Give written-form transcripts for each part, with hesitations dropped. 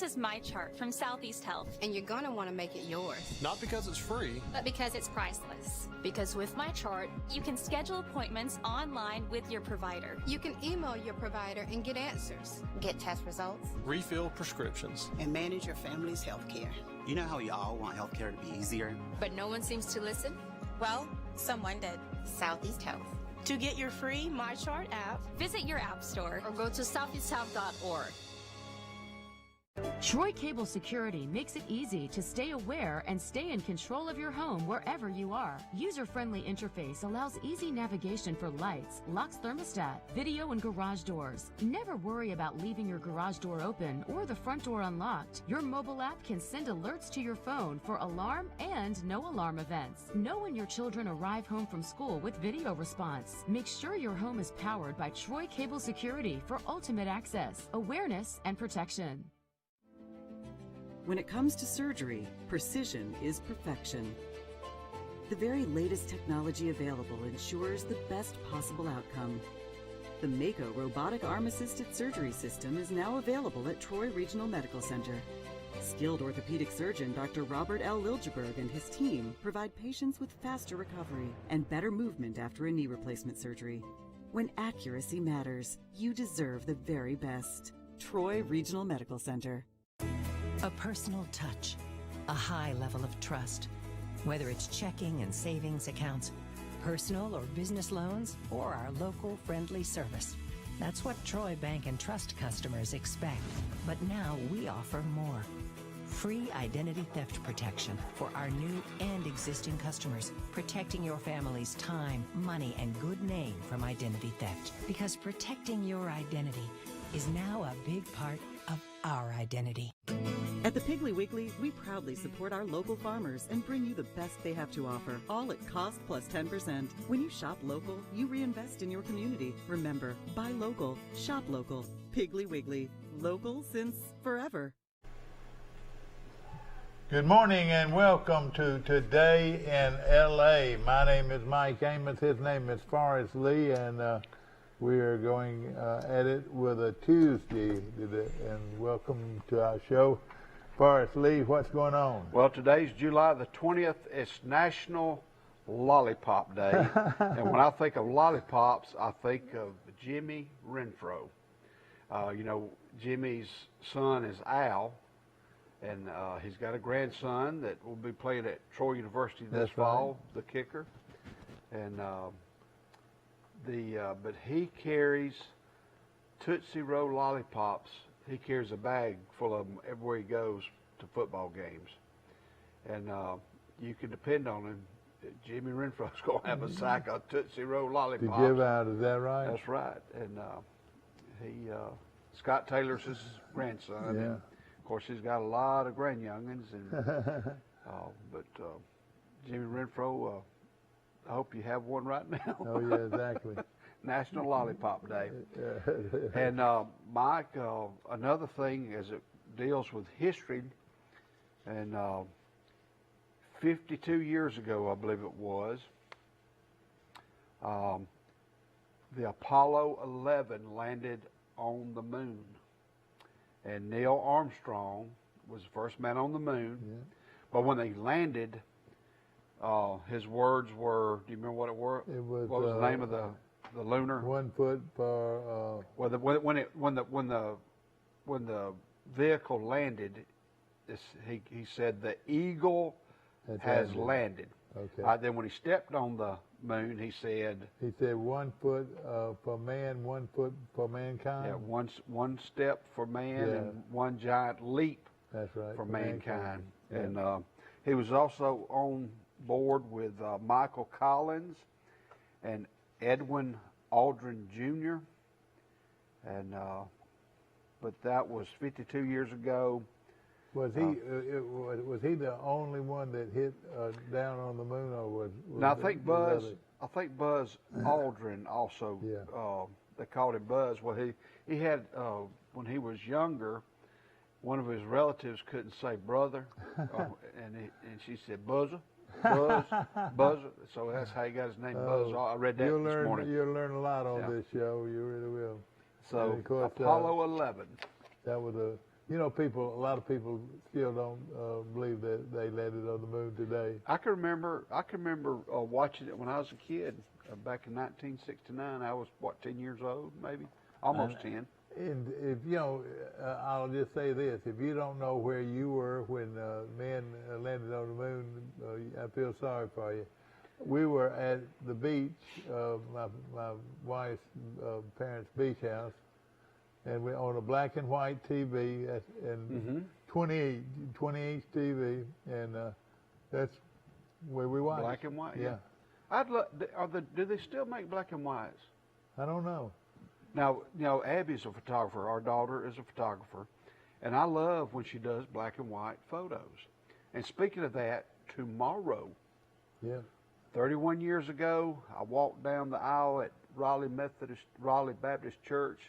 This is my chart from Southeast Health. And you're going to want to make it yours. Not because it's free, but because it's priceless. Because with my chart, you can schedule appointments online with your provider. You can email your provider and get answers. Get test results. refill prescriptions, and manage your family's health care. You know how we all want healthcare to be easier? But no one seems to listen? Well, someone did. Southeast Health. To get your free My Chart app, visit your app store or go to southeasthealth.org. Troy Cable Security makes it easy to stay aware and stay in control of your home wherever you are. User-friendly interface allows easy navigation for lights, locks thermostat, video and garage doors. Never worry about leaving your garage door open or the front door unlocked. Your mobile app can send alerts to your phone for alarm and no alarm events. Know when your children arrive home from school with video response. Make sure your home is powered by Troy Cable Security for ultimate access, awareness, and protection. When it comes to surgery, precision is perfection. The very latest technology available ensures the best possible outcome. The Mako Robotic Arm-Assisted Surgery System is now available at Troy Regional Medical Center. Skilled orthopedic surgeon Dr. Robert L. Liljeberg and his team provide patients with faster recovery and better movement after a knee replacement surgery. When accuracy matters, you deserve the very best. Troy Regional Medical Center. A personal touch, a high level of trust. Whether it's checking and savings accounts, personal or business loans, or our local friendly service. That's what Troy Bank and Trust customers expect. But now we offer more. Free identity theft protection for our new and existing customers, protecting your family's time, money, and good name from identity theft. Because protecting your identity is now a big part of our identity. At the Piggly Wiggly, we proudly support our local farmers and bring you the best they have to offer, all at cost plus 10%. When you shop local, you reinvest in your community. Remember, buy local, shop local. Piggly Wiggly, local since forever. Good morning and welcome to Today in LA. My name is Mike Amos, his name is Forrest Lee, and we are going at it with a Tuesday today, and welcome to our show. Forrest Lee, what's going on? Well, today's July the 20th. It's National Lollipop Day. And when I think of lollipops, I think of Jimmy Renfro. You know, Jimmy's son is Al, and he's got a grandson that will be playing at Troy University this fall, the kicker. And but he carries Tootsie Roll lollipops. He carries a bag full of them everywhere he goes to football games. And you can depend on him. Jimmy Renfro's going to have a sack of Tootsie Roll lollipops. To give out, is that right? That's right. And Scott Taylor's his grandson. Yeah. And of course, he's got a lot of grandyoungins. And, but Jimmy Renfro, I hope you have one right now. Oh, yeah, exactly. National Lollipop Day. And Mike, another thing as it deals with history, and 52 years ago, I believe it was, the Apollo 11 landed on the moon. And Neil Armstrong was the first man on the moon. Yeah. But when they landed, his words were, do you remember what it were? It was, what was the name of the lunar? 1 foot for. Well, when the vehicle landed, he said the Eagle has landed. Okay. Then when he stepped on the moon, he said. He said 1 foot for man, 1 foot for mankind. Yeah, one step for man and one giant leap. That's right, for mankind. Yeah. And he was also on board with Michael Collins and Edwin Aldrin Jr. And but that was 52 years ago. Was he the only one that hit down on the moon, or was now I think Buzz Aldrin also. Yeah. They called him Buzz. Well, he had when he was younger, one of his relatives couldn't say brother, and she said Buzzer. Buzz. So that's how he got his name, Buzz. I read that this morning. You'll learn a lot on this show. You really will. So, Apollo 11. That was You know, a lot of people still don't believe that they landed on the moon today. I can remember watching it when I was a kid back in 1969. I was, what, 10 years old, maybe? Almost 10. And if you know, I'll just say this: if you don't know where you were when men landed on the moon, I feel sorry for you. We were at the beach, my wife's parents' beach house, and we on a black and white TV and 20-inch TV, and that's where we watched. Black and white, yeah. Do they still make black and whites? I don't know. Now, you know, Abby's a photographer. Our daughter is a photographer, and I love when she does black and white photos. And speaking of that, tomorrow, 31 years ago, I walked down the aisle at Raleigh Baptist Church,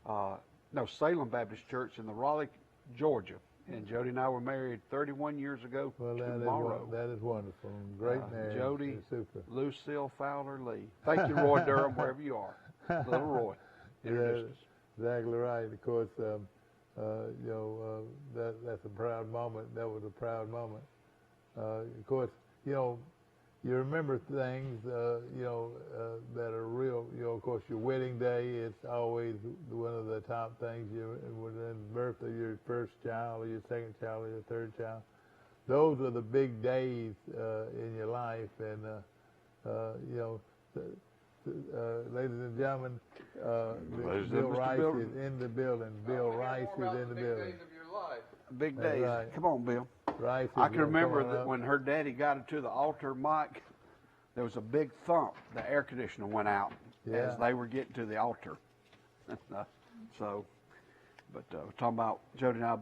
Salem Baptist Church in the Raleigh, Georgia. And Jody and I were married 31 years ago tomorrow. That is wonderful. Great marriage. Jody, super. Lucille Fowler Lee. Thank you, Roy Durham, wherever you are. Little Roy. Yeah, exactly right. Of course, you know, that's a proud moment. That was a proud moment. Of course, you know, you remember things, you know, that are real. You know, of course, your wedding day is always one of the top things. Within the birth of your first child, or your second child, or your third child. Those are the big days in your life, and you know. Ladies and gentlemen, Bill Rice is in the building. Bill Rice is in the building. Big days. Right. Come on, Bill. Rice I can remember that when her daddy got her to the altar, Mike, there was a big thump. The air conditioner went out as they were getting to the altar. We're talking about Jody and I,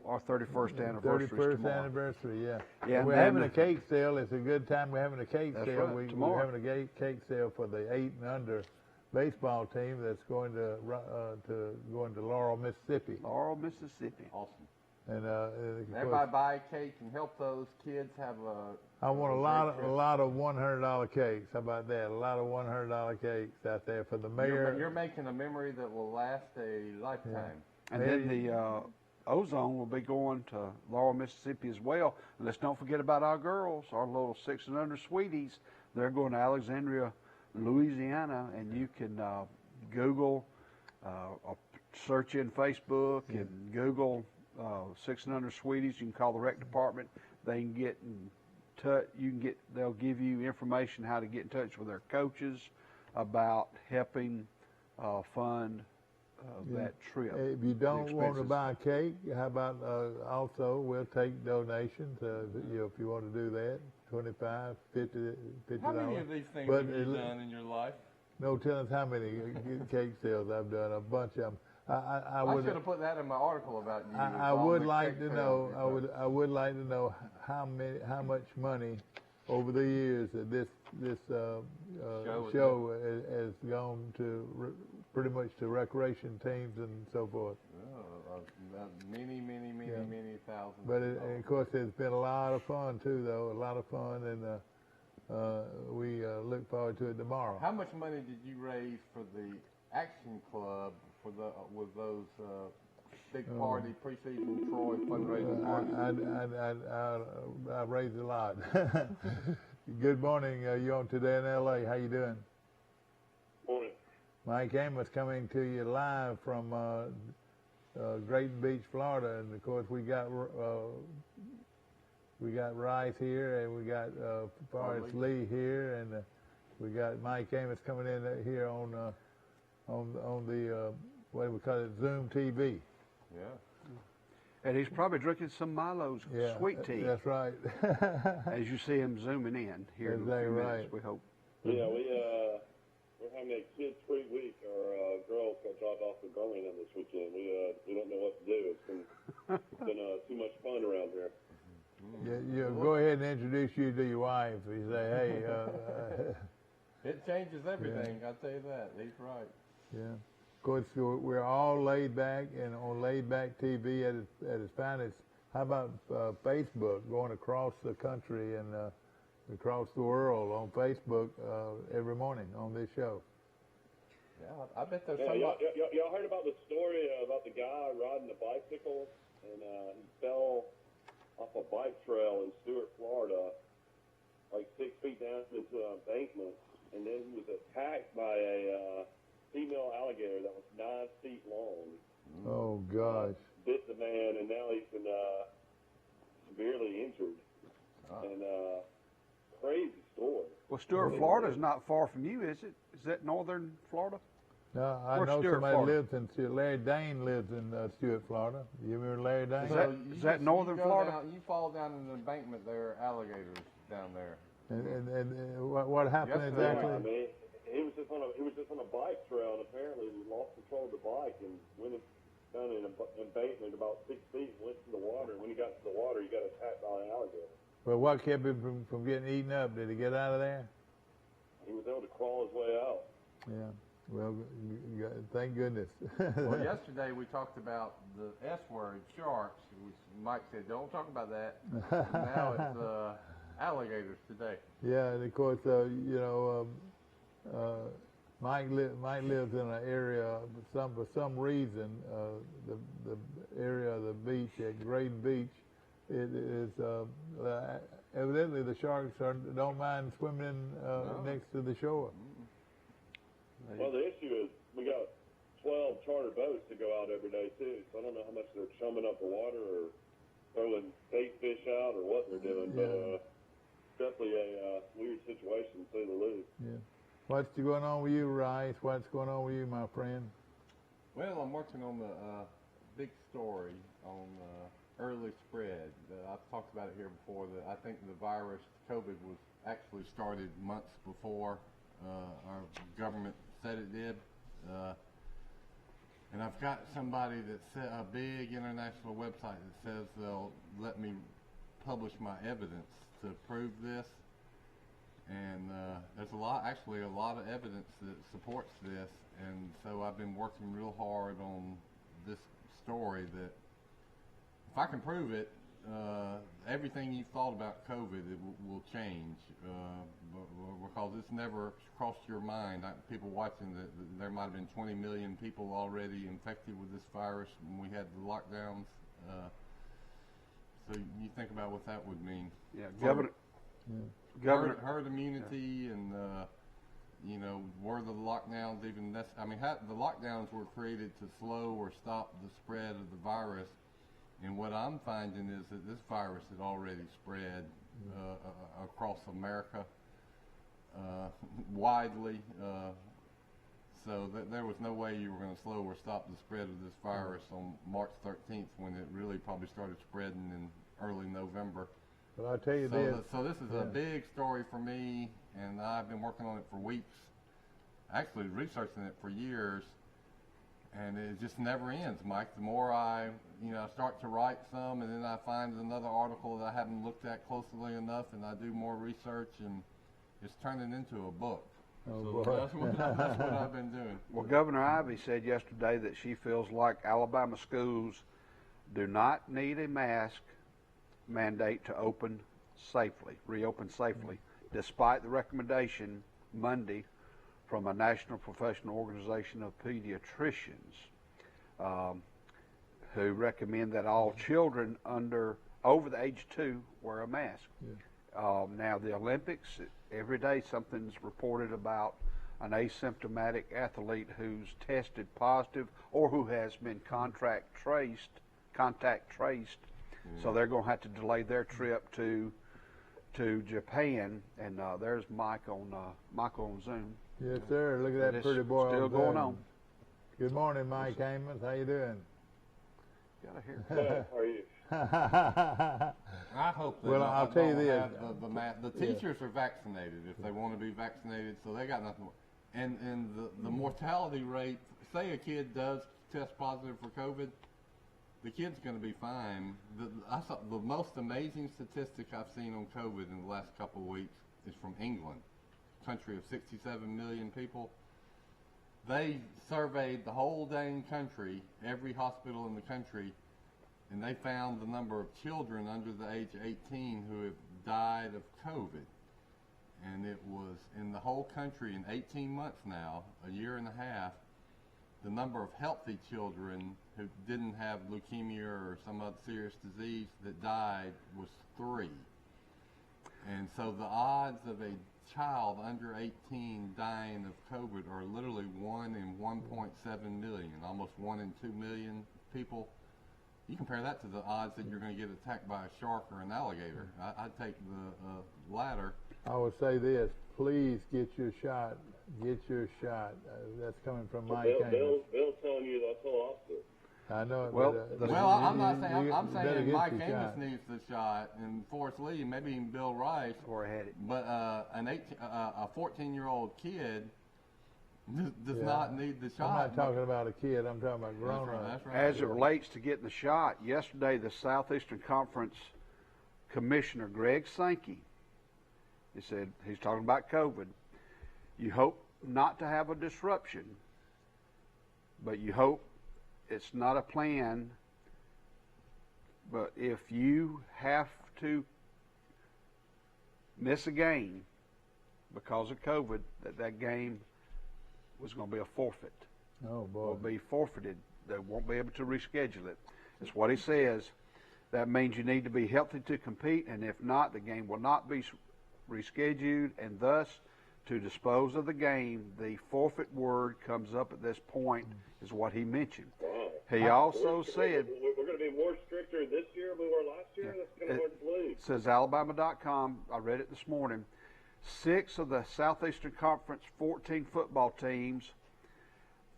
our 31st anniversary. 31st anniversary, yeah. Yeah, we're having a cake sale. It's a good time. We're having a cake sale. Right, we're having a cake sale for the 8 and under baseball team that's going to Laurel, Mississippi. Laurel, Mississippi. Awesome. And everybody buy a cake and help those kids have a. I want a lot of $100 cakes. How about that? A lot of $100 cakes out there for the mayor. You're making a memory that will last a lifetime. Yeah. And then the Ozone will be going to Laurel, Mississippi as well. And let's don't forget about our girls, our little 6 and under sweeties. They're going to Alexandria, Louisiana, and you can Google, search in Facebook and Google 6 and under sweeties. You can call the rec department. They can get in touch. They'll give you information how to get in touch with their coaches about helping fund that trip. If you don't want to buy a cake, how about also we'll take donations. You know, if you want to do that, $25, $50. How many of these things have you done in your life? No telling how many cake sales I've done. A bunch of them. I should have put that in my article about you. I would like to know. I would like to know how much money over the years that this show has gone to pretty much to recreation teams and so forth. Many thousands. But of course, it's been a lot of fun too, though. A lot of fun, and we look forward to it tomorrow. How much money did you raise for the Action Club with those big party preseason Troy fundraising parties? I raised a lot. Good morning. You on Today in L.A.? How you doing? Morning. Mike Amos coming to you live from Grayton Beach, Florida, and of course we got Rice here, and we got Forrest Lee here, and we got Mike Amos coming in here on the what do we call it, Zoom TV. Yeah. And he's probably drinking some Milo's sweet tea. That's right. As you see him zooming in here in a few minutes, we hope. Yeah, we're having a kids-free week. Our girls got dropped off at Birmingham this weekend. We don't know what to do. It's been too much fun around here. Yeah, go ahead and introduce you to your wife. You say, hey. It changes everything. I'll tell you that. He's right. Yeah. Of course, we're all laid back and on laid back TV at its finest. How about Facebook, going across the country and across the world on Facebook every morning on this show? Yeah, I bet there's y'all heard about the story about the guy riding a bicycle and he fell off a bike trail in Stuart, Florida, like 6 feet down into an embankment, and then he was attacked by a female alligator that was 9 feet long. Oh gosh! Bit the man, and now he's been severely injured. And crazy story. Well, Stuart, Florida is not far from you, is it? Is that northern Florida? No, I know somebody lives in Stuart. Larry Dane lives in Stuart, Florida. You remember Larry Dane? Is that northern Florida? You fall down in the embankment, there are alligators down there. And what happened exactly? I mean, he was just on a bike trail, and apparently he lost control of the bike and went down in an embankment about 6 feet, went to the water. And when he got to the water, he got attacked by an alligator. Well, what kept him from getting eaten up? Did he get out of there? He was able to crawl his way out. Yeah. Well, thank goodness. Well, yesterday we talked about the S word, sharks. Mike said, don't talk about that. Now it's alligators today. Yeah, and of course, Mike lives in an area, for some reason, the area of the beach at Graydon Beach, it is evidently the sharks don't mind swimming next to the shore. Well, the issue is we got 12 charter boats to go out every day too, so I don't know how much they're chumming up the water or throwing bait fish out or what they're doing, but definitely a weird situation to say the least. Yeah. What's going on with you, Rice? What's going on with you, my friend? Well, I'm working on the big story on early spread. I've talked about it here before. That I think the virus, COVID, was actually started months before our government said it did. And I've got somebody that a big international website that says they'll let me publish my evidence to prove this. And there's a lot of evidence that supports this. And so I've been working real hard on this story that if I can prove it, everything you've thought about COVID will change, because it's never crossed your mind. People watching that there might have been 20 million people already infected with this virus when we had the lockdowns. So you think about what that would mean. Governor. Herd immunity and were the lockdowns even necessary? I mean, the lockdowns were created to slow or stop the spread of the virus. And what I'm finding is that this virus had already spread across America widely. So there was no way you were going to slow or stop the spread of this virus on March 13th when it really probably started spreading in early November. But I'll tell you So this is a big story for me, and I've been working on it for weeks, actually researching it for years. And it just never ends, Mike. The more I start to write some, and then I find another article that I haven't looked at closely enough, and I do more research, and it's turning into a book. Oh, so that's what I've been doing. Well, Governor Ivey said yesterday that she feels like Alabama schools do not need a mask mandate to reopen safely, despite the recommendation Monday from a national professional organization of pediatricians who recommend that all children over the age 2 wear a mask. Yeah. Now the Olympics, every day something's reported about an asymptomatic athlete who's tested positive or who has been contact traced. So they're going to have to delay their trip to Japan. And there's Mike on Zoom. Yes, sir. Look at that pretty boy. Still going on. Good morning, Mike Amos. How you doing? Got a haircut. Good. How are you? I hope. I'll tell you this. The teachers are vaccinated if they want to be vaccinated, so they got nothing. And the mortality rate. Say a kid does test positive for COVID, the kid's going to be fine. I saw the most amazing statistic I've seen on COVID in the last couple of weeks is from England. Country of 67 million people. They surveyed the whole dang country, every hospital in the country, and they found the number of children under the age of 18 who have died of COVID. and it was in the whole country in 18 months now, a year and a half, the number of healthy children who didn't have leukemia or some other serious disease that died was 3. And so the odds of a child under 18 dying of COVID are literally 1 in 1.7 million, almost 1 in 2 million people. You compare that to the odds that you're going to get attacked by a shark or an alligator. I'd take the latter. I would say this: please get your shot. Get your shot. That's coming from Mike Amos. Bill's telling you that's all opposite. I know it. Well, but, I'm not saying. I'm better saying get Mike your Amos shot. needs the shot, and Forrest Lee, maybe even Bill Rice. Or had it. But a 14-year-old kid does not need the shot. I'm not talking about a kid. I'm talking about grown-ups. That's right. As it relates to getting the shot, yesterday the Southeastern Conference Commissioner, Greg Sankey, he said, he's talking about COVID, you hope not to have a disruption, but you hope it's not a plan, but if you have to miss a game because of COVID, that game was going to be a forfeit. Oh, boy. Will be forfeited. They won't be able to reschedule it. That's what he says. That means you need to be healthy to compete, and if not, the game will not be rescheduled, and thus, to dispose of the game, the forfeit word comes up at this point, is what he mentioned. Wow. He also said, we're going to be more stricter this year than we were last year. That's kind of hard to believe. it says Alabama.com, I read it this morning, 6 of the Southeastern Conference 14 football teams,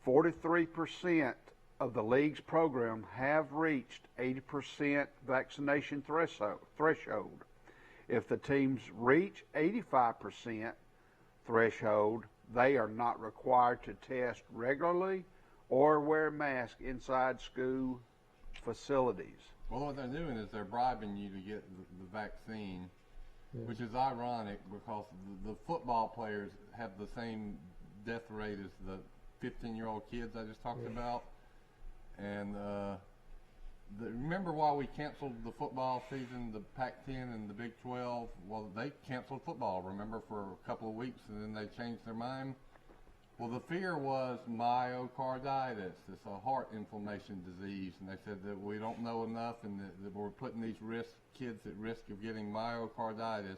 43% of the league's program have reached 80% vaccination threshold. If the teams reach 85% threshold, they are not required to test regularly or wear masks inside school facilities. Well, what they're doing is they're bribing you to get the vaccine, which is ironic because the football players have the same death rate as the 15-year-old kids I just talked about. And remember why we canceled the football season, the Pac-10 and the Big 12? Well, they canceled football, remember, for a couple of weeks, and then they changed their mind. Well, the fear was myocarditis. It's a heart inflammation disease, and they said that we don't know enough and that we're putting these kids at risk of getting myocarditis.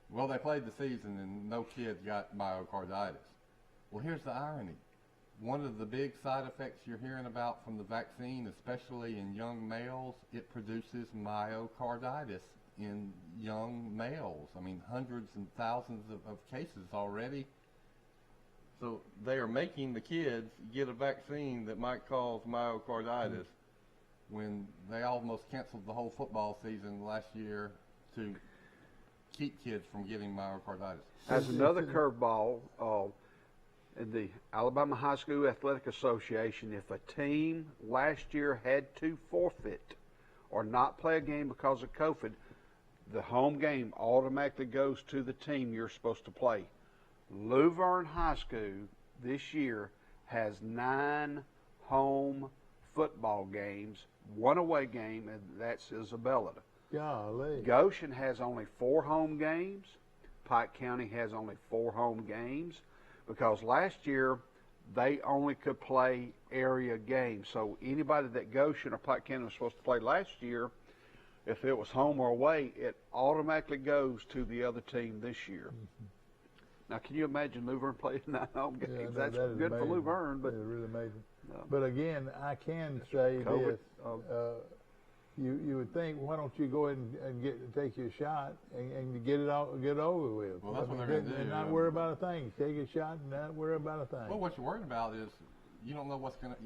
Well, they played the season, and no kids got myocarditis. Well, here's the irony. One of the big side effects you're hearing about from the vaccine, especially in young males, it produces myocarditis in young males. I mean, hundreds and thousands of cases already. So they are making the kids get a vaccine that might cause myocarditis when they almost canceled the whole football season last year to keep kids from getting myocarditis. As another curveball, in the Alabama High School Athletic Association, if a team last year had to forfeit or not play a game because of COVID, the home game automatically goes to the team you're supposed to play. Luverne High School this year has 9 home football games, 1 away game, and that's Isabella. Golly. Goshen has only 4 home games. Pike County has only 4 home games because last year they only could play area games. So anybody that Goshen or Pike County was supposed to play last year, if it was home or away, it automatically goes to the other team this year. Mm-hmm. Now, can you imagine Luverne playing 9 home games? Yeah, That's that is good amazing. for Luverne. But it's really amazing. But again, I can say COVID, this. You would think, why don't you go ahead and take your shot and get it over with? Well, that's what they're going to do. And not worry about a thing. Take a shot and not worry about a thing. Well, what you're worried about is you don't know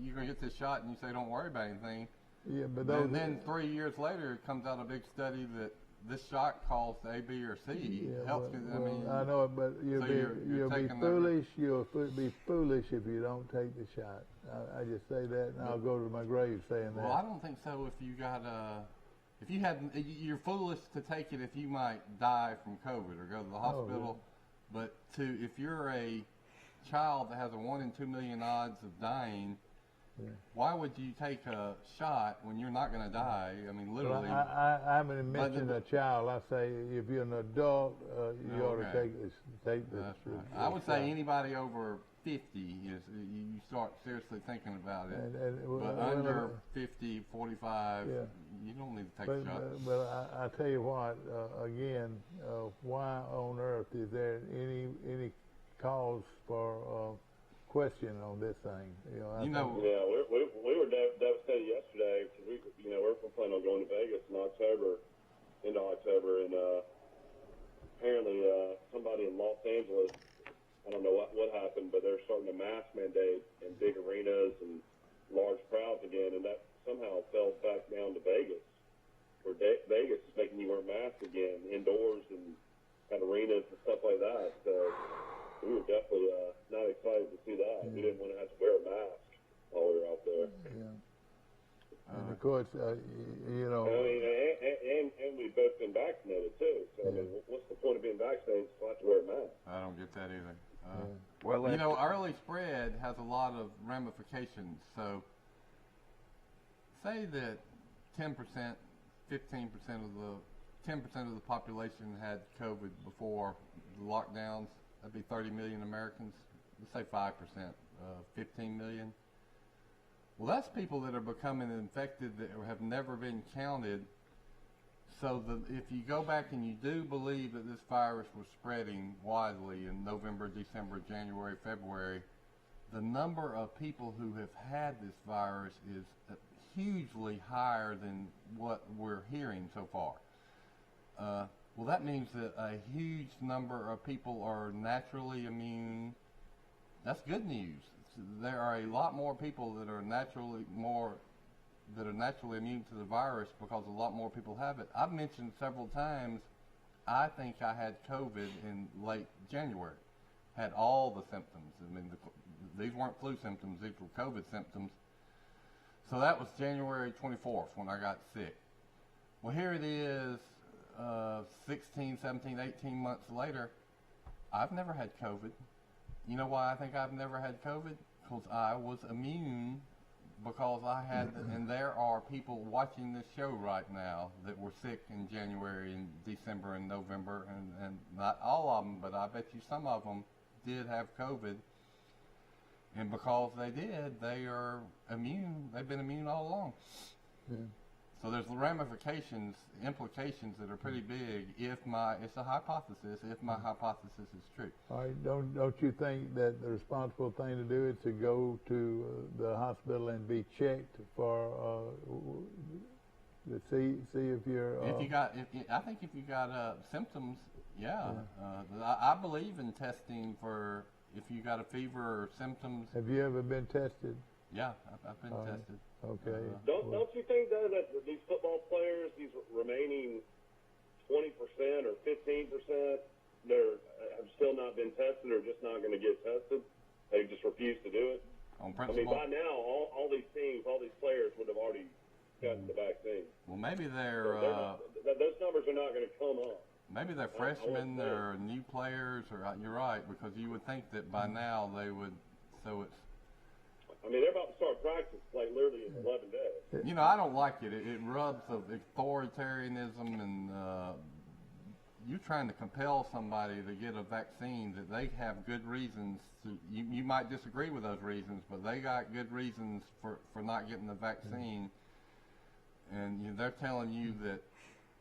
you're going to get this shot and you say don't worry about anything. Yeah, but then 3 years later, it comes out a big study that this shot caused A, B, or C. Yeah, I know it, but you'll be foolish. You'll be foolish if you don't take the shot. I just say that, and I'll go to my grave saying that. Well, I don't think so. You're foolish to take it if you might die from COVID or go to the hospital. Yeah. But if you're a child that has a 1 in 2 million odds of dying, Why would you take a shot when you're not going to die? I mean, literally. Well, I haven't mentioned a child. I say if you're an adult, you ought to take this. That's right. I would say anybody over 50 is you start seriously thinking about it. But under 50, 45, you don't need to take a shot. But I tell you what, again, why on earth is there any cause for question on this thing? Yeah, we were devastated yesterday because we're planning on going to Vegas into October, and apparently somebody in Los Angeles, I don't know what happened, but they're starting a mask mandate in big arenas and large crowds again, and that somehow fell back down to Vegas, where Vegas is making you wear masks again indoors and at arenas and stuff like that. So we were definitely not excited to see that. We didn't want to have to wear a mask while we were out there. And of course, I mean, and we've both been vaccinated too. So I mean, what's the point of being vaccinated if I have to wear a mask? I don't get that either. Well, early spread has a lot of ramifications. So, say that 10%, 15% of 10% of the population had COVID before the lockdowns. That'd be 30 million Americans. Let's say 5%, 15 million. Well, that's people that are becoming infected that have never been counted. So if you go back and you do believe that this virus was spreading widely in November, December, January, February, the number of people who have had this virus is hugely higher than what we're hearing so far. Well, that means that a huge number of people are naturally immune. That's good news. There are a lot more people that are naturally immune to the virus because a lot more people have it. I've mentioned several times, I think I had COVID in late January. Had all the symptoms. I mean, these weren't flu symptoms, these were COVID symptoms. So that was January 24th when I got sick. Well, here it is, 16, 17, 18 months later. I've never had COVID. You know why I think I've never had COVID? Because I was immune, because I had, and there are people watching this show right now that were sick in January and December and November, and not all of them, but I bet you some of them did have COVID. And because they did, they are immune. They've been immune all along. So there's ramifications, implications that are pretty big it's a hypothesis, if my hypothesis is true. All right, don't you think that the responsible thing to do is to go to the hospital and be checked for, to see if you're... I think if you got symptoms, I believe in testing for if you got a fever or symptoms. Have you ever been tested? Yeah, I've been tested. Okay. Don't you think, though, that these football players, these remaining 20% or 15%, have still not been tested or just not going to get tested? They just refuse to do it? On principle. I mean, by now, all these teams, all these players would have already gotten the vaccine. Well, maybe those numbers are not going to come up. Maybe they're freshmen or new players, or you're right, because you would think that by now they would, so it's... I mean, they're about to start practice, like, literally in 11 days. You know, I don't like it. It rubs of authoritarianism, and you're trying to compel somebody to get a vaccine that they have good reasons to. You might disagree with those reasons, but they got good reasons for not getting the vaccine. And they're telling you that,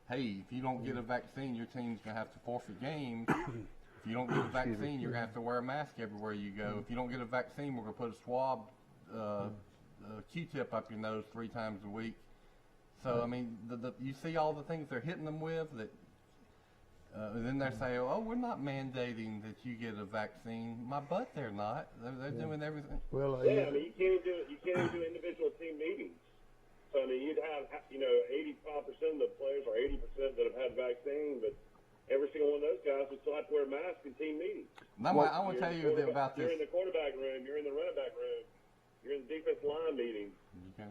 hey, if you don't get a vaccine, your team's going to have to forfeit games. If you don't get a vaccine, you're going to have to wear a mask everywhere you go. If you don't get a vaccine, we're going to put a swab Q-tip up your nose 3 times a week. So, I mean, you see all the things they're hitting them with that, then they're saying, oh, we're not mandating that you get a vaccine. My butt, they're not. They're doing everything. Well, I mean, you can't even do individual team meetings. So, I mean, you'd have, 85% of the players or 80% that have had vaccine, but every single one of those guys would still have to wear a mask in team meetings. I want to tell you about this. You're in the quarterback room, you're in the running back room, you're in the defensive line meeting.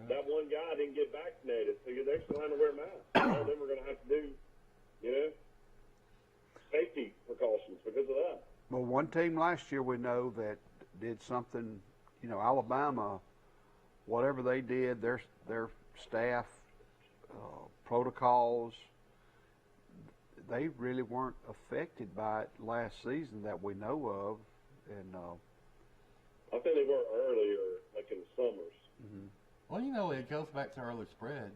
That one guy didn't get vaccinated, so they're still having to wear masks. All of them are going to have to do, safety precautions because of that. Well, one team last year we know that did something, Alabama whatever they did, their staff protocols, they really weren't affected by it last season that we know of. And I think they were earlier, like in the summers. Mm-hmm. Well, you know, it goes back to early spread.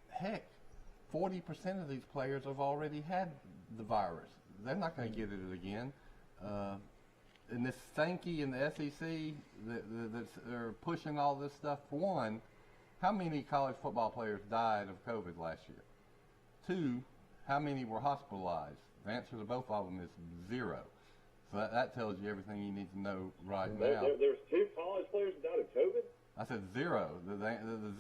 Heck, 40% of these players have already had the virus. They're not going to get it again. And this Sankey and the SEC that are pushing all this stuff, for one, how many college football players died of COVID last year? 2, how many were hospitalized? The answer to both of them is 0. So that tells you everything you need to know right now. There's 2 college players that died of COVID? I said 0. The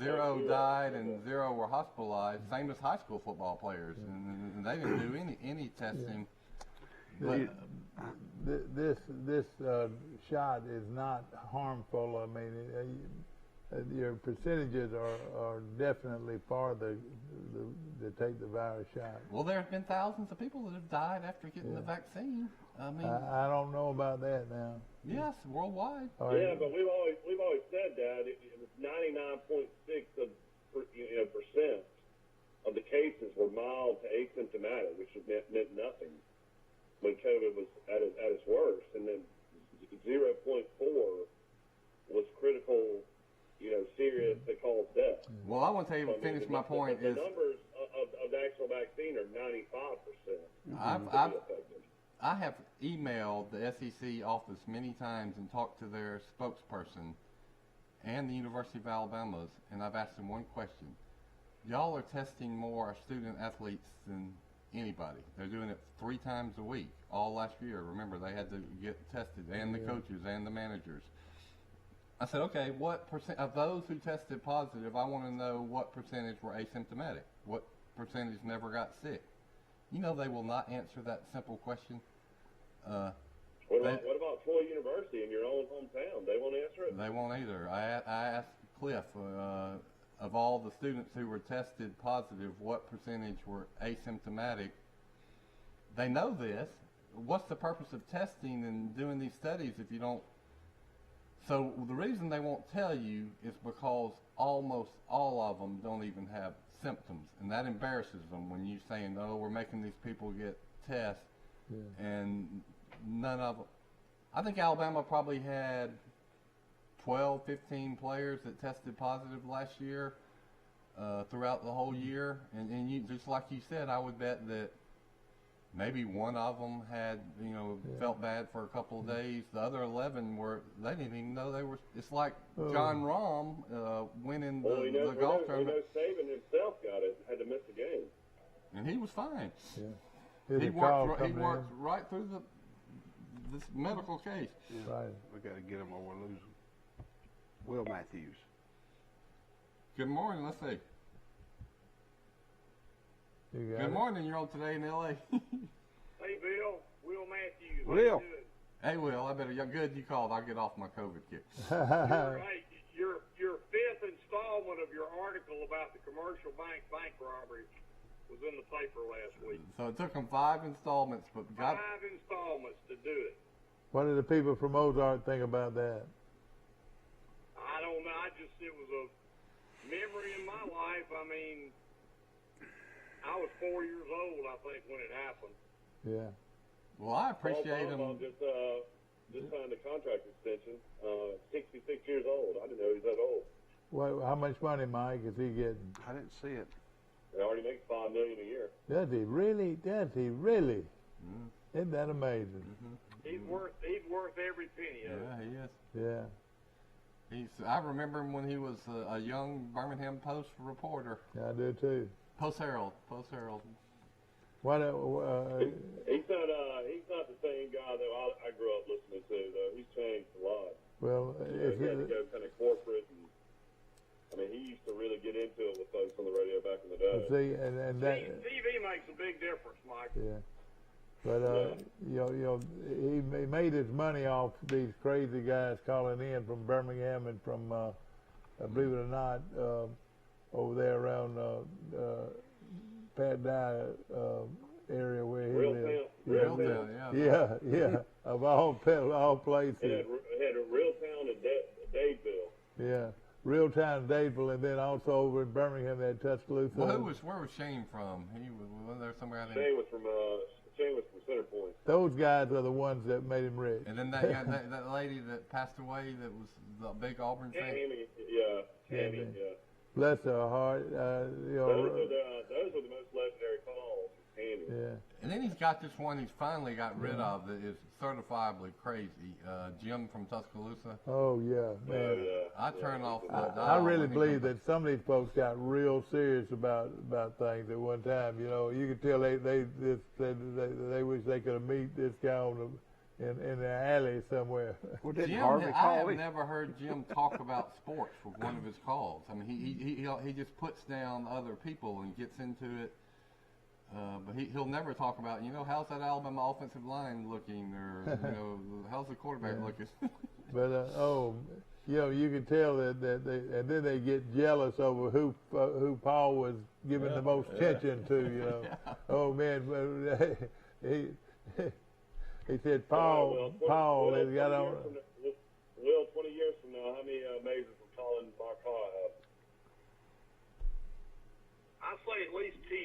0 died and 0 were hospitalized, same as high school football players, and they didn't do any testing. But, this shot is not harmful. I mean, your percentages are definitely for the take the virus shot. Well, there have been thousands of people that have died after getting the vaccine. I mean, I don't know about that now. Yes, worldwide. Yeah, but we've always said that it was 99.6% of the cases were mild to asymptomatic, which meant nothing when COVID was at its worst, and then 0.4 was critical, serious that caused death. Well, I want to tell you, finish my point. The numbers of the actual vaccine are 95%. I have emailed the SEC office many times and talked to their spokesperson and the University of Alabama's, and I've asked them one question. Y'all are testing more student athletes than anybody. They're doing it 3 times a week all last year. Remember, they had to get tested, and the coaches and the managers. I said, okay, what percent of those who tested positive, I want to know what percentage were asymptomatic, what percentage never got sick. You know, they will not answer that simple question. What about Troy University in your own hometown? They won't answer it? They won't either. I asked Cliff, of all the students who were tested positive, what percentage were asymptomatic? They know this. What's the purpose of testing and doing these studies if you don't? So the reason they won't tell you is because almost all of them don't even have symptoms, and that embarrasses them when you're saying, oh, we're making these people get tests, and none of them. I think Alabama probably had 12, 15 players that tested positive last year throughout the whole year, and you, just like you said, I would bet that maybe one of them had, felt bad for a couple of days. The other 11 they didn't even know they were. It's like John Rahm winning the golf tournament. Saban himself got it, had to miss the game, and he was fine. Yeah. He worked right through this medical case. Yeah. Right. We got to get him or we're losing. Will Matthews. Good morning. Let's see. Good morning. You're on Today in L.A. Hey, Bill. Will Matthews. Will. Hey, Will. I better. Good you called. I'll get off my COVID kick. Your 5th installment of your article about the commercial bank robbery was in the paper last week. So it took them 5 installments, but 5 installments to do it. What do the people from Ozark think about that? I don't know. It was a memory in my life. I mean, I was 4 years old, I think, when it happened. Yeah. Well, I appreciate him. Just signed a contract extension. 66 years old. I didn't know he was that old. Well, how much money, Mike, is he getting? I didn't see it. He already makes $5 million a year. Does he really? Does he really? Isn't that amazing? He's worth every penny of it. Yeah, he is. Yeah. I remember him when he was a young Birmingham Post reporter. Yeah, I do too. Post Herald. What? He's not the same guy that I grew up listening to, though. He's changed a lot. Well, he had to go kind of corporate, and I mean, he used to really get into it with folks on the radio back in the day. See, and that TV makes a big difference, Mike. Yeah. But he made his money off these crazy guys calling in from Birmingham and from, believe it or not, over there around Pat Dye area where he Real lives. Town. Yeah, Real Town, yeah, yeah. Of all places. Had a Real Town in Dadeville. Yeah, Real Town, Dadeville, and then also over in Birmingham, they had Tuscaloosa. Well, where was Shane from? He was there somewhere out there. Shane was from Center Point. Those guys are the ones that made him rich. And then that lady that passed away, that was the big Auburn fan. Tammy, yeah. Bless her heart. Those are the most legendary calls. Tammy. Yeah. And then he's got this one he's finally got rid of that is certifiably crazy. Jim from Tuscaloosa. Oh, yeah, man. I turn off the I really believe that some of these folks got real serious about things at one time. You know, you could tell they wish they could have meet this guy in the alley somewhere. Well, didn't Jim, Harvey I call have him? never heard Jim talk about sports with one of his calls. I mean, he just puts down other people and gets into it. But he'll never talk about, how's that Alabama offensive line looking, or how's the quarterback looking. But you can tell that they, and then they get jealous over who Paul was giving the most attention to. Oh man, he said Paul has got on. Will, 20 years from now, how many majors will Colin Marcar have? I say at least 10.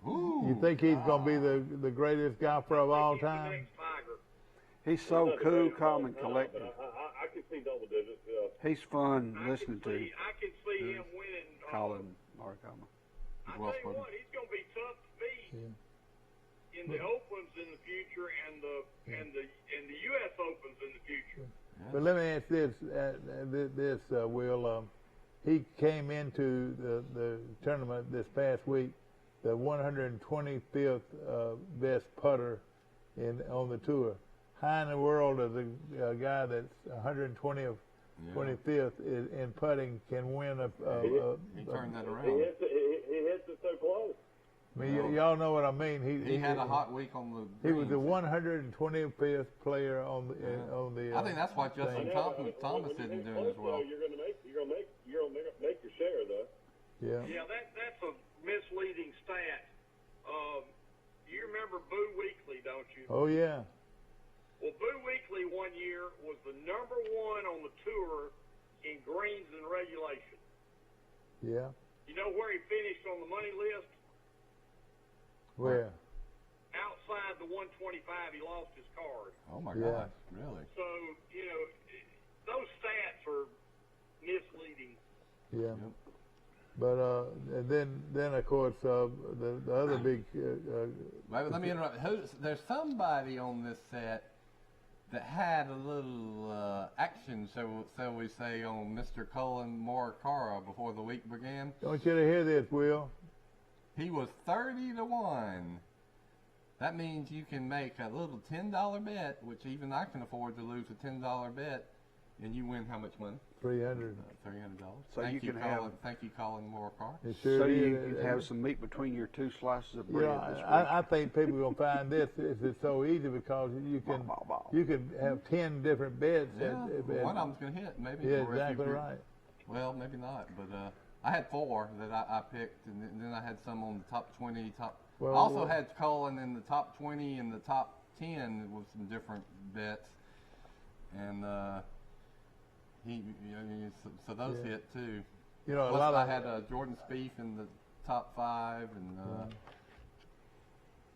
Ooh, you think he's going to be the greatest golfer of all time? He's so cool, calm, and collected. I can see double digits. He's fun listening to. I can see him winning. Colin Marcoma. I tell you what, he's going to be tough to beat in the Opens in the future and the U.S. Opens in the future. But let me ask this, Will. He came into the tournament this past week, the 125th best putter on the tour. How in the world does a guy that's 125th in putting can win a he turned that around. He hits it so close. I mean, y'all know what I mean. He had a hot week on the. He was the 125th player on the. I think that's why Justin Thomas didn't do it as well. You're gonna make your share though. Yeah. Yeah, that's a misleading stat. You remember Boo Weekley, don't you? Oh yeah. Well, Boo Weekley one year was the #1 on the tour in greens and regulation. Yeah. You know where he finished on the money list? Where? Outside the 125, he lost his card. Oh my gosh, really? So, those stats are misleading. Yeah. Yep. But then of course the other big. Let me interrupt. There's somebody on this set that had a little action, shall we say, on Mr. Colin Morikawa before the week began. I want you to hear this, Will. He was 30-1. That means you can make a little $10 bet, which even I can afford to lose a $10 bet, and you win how much money? $300. $300. So thank you, Colin Morikawa. So you can have some meat between your two slices of bread. This week. I think people are gonna find this so easy because you can have 10 different bets. Yeah, one of them's gonna hit, maybe. Yeah, exactly right. Well, maybe not, but I had 4 that I picked, and then I had some on the top 20. I also had Colin in the top 20 and the top 10 with some different bets, and so those hit too. Plus I had Jordan Spieth in the top 5, and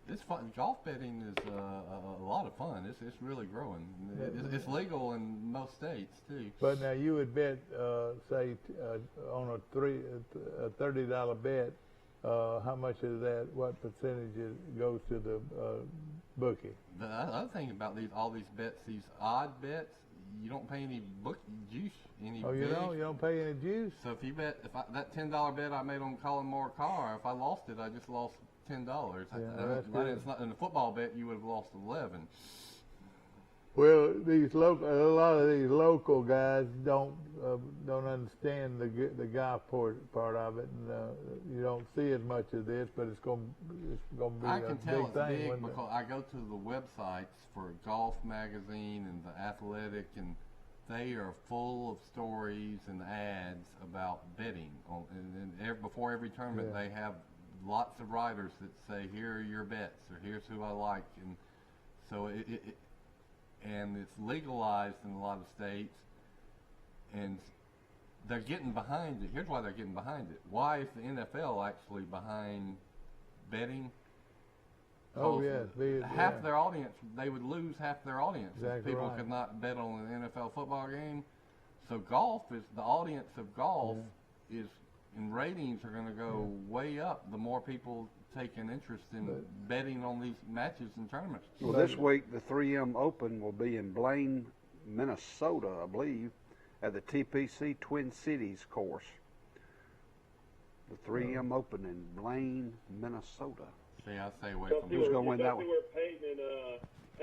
it's fun. Golf betting is a lot of fun. It's really growing. It's legal in most states too. But now you would bet, say, on a $30 bet, how much of that? What percentage goes to the bookie? The other thing about all these bets, these odd bets, you don't pay any juice. You don't pay any juice. So if you bet, that $10 bet I made on Colin Morikawa, if I lost it, I just lost $10. It's not in a football bet. You would have lost 11. Well, a lot of these local guys don't understand the golf part of it, and you don't see as much of this. But it's going to be I can tell big thing. Big because I go to the websites for Golf Magazine and the Athletic, and they are full of stories and ads about betting. Before every tournament, they have lots of writers that say, here are your bets, or here's who I like. And so and it's legalized in a lot of states, and they're getting behind it. Here's why they're getting behind it. Why is the NFL actually behind betting? Oh, yes. Half their audience, they would lose half their audience if Exactly people right. could not bet on an NFL football game. So golf is, the audience of golf is, and ratings are going to go way up the more people take an interest in betting on these matches and tournaments. Well, this week the 3M Open will be in Blaine, Minnesota, I believe, at the TPC Twin Cities course. The 3M Open in Blaine, Minnesota. See, I stay away from Who's going to win that one? Where Peyton and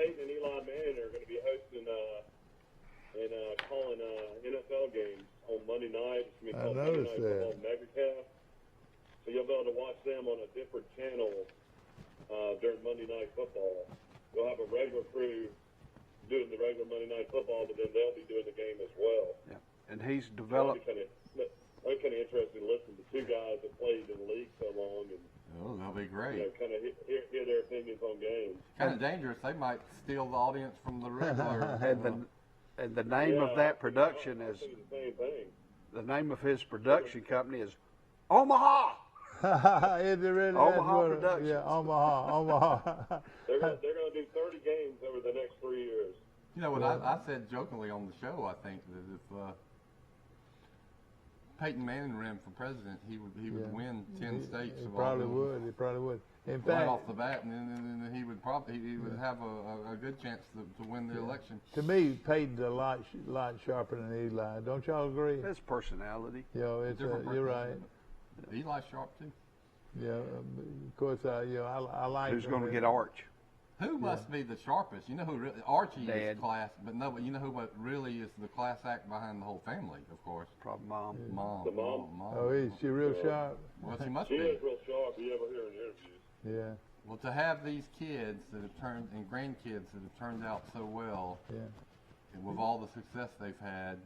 Eli Manning are going to be hosting and calling NFL games on Monday night. It's going to be called Monday Night Football MegaCast. So you'll be able to watch them on a different channel during Monday Night Football. You'll have a regular crew doing the regular Monday Night Football, but then they'll be doing the game as well. Yeah, and he's developed. I'm kind of interested in listening to two guys that played in the league so long and. Oh, that'll be great. You know, kind of hear their opinions on games. Kind of dangerous. They might steal the audience from the regular. And the name of that production is. The same thing. The name of his production company is Omaha. Is it really? Omaha Productions. Yeah, Omaha. They're going to do 30 games over the next 3 years. You know what I said jokingly on the show, I think, that if Peyton Manning ran for president, he would win 10 states. He probably would. In fact, right off the bat, and then he would have a good chance to win the election. To me, Peyton's a lot sharper than Eli. Don't y'all agree? His personality. You know, it's you're right. Eli's sharp too. Yeah, of course. I like. Who's going to get Arch? Who must be the sharpest? You know who really, Archie Dad. is class, but no, but you know who what really is the class act behind the whole family, of course. Probably Mom. Mom. The mom. Oh, is she real sharp? Well, she must She be. is real sharp. You ever hear in interviews? Yeah. Well, to have these kids that have turned, and grandkids that have turned out so well, and with all the success they've had,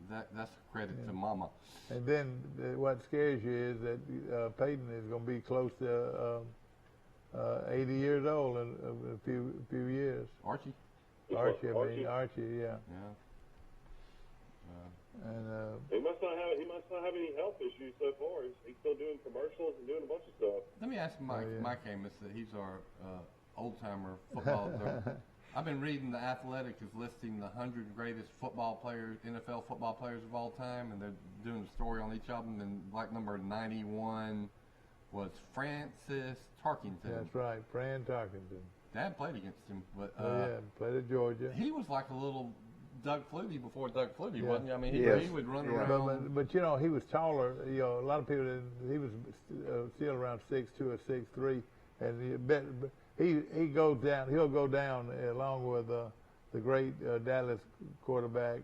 that's a credit to Mama. And then what scares you is that Peyton is going to be close to 80 years old in a few years. Archie, yeah. And he must not have any health issues so far. He's still doing commercials and doing a bunch of stuff. Let me ask Mike Amos, that he's our old-timer footballer. I've been reading The Athletic is listing the 100 greatest football players, NFL football players of all time, and they're doing a story on each of them. And like number 91 was Francis Tarkington. That's right, Fran Tarkington. Dad played against him, but played at Georgia. He was like a little Doug Flutie before Doug Flutie, wasn't he? I mean, he would run around. But you know, he was taller. You know, a lot of people he was still around 6'2" or 6'3", and he goes down. He'll go down along with the great Dallas quarterback.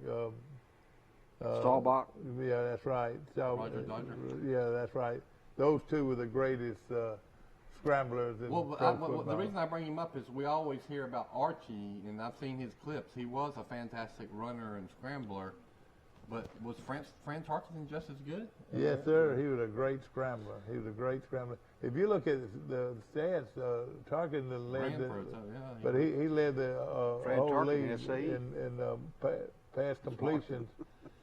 Staubach. Yeah, that's right. Roger Dodger. Yeah, that's right. Those two were the greatest scramblers in pro football. The reason I bring him up is we always hear about Archie, and I've seen his clips. He was a fantastic runner and scrambler, but was Fran Tarkington just as good? Yes, sir. He was a great scrambler. If you look at the stats, Tarkington led but he led the whole league in pass completions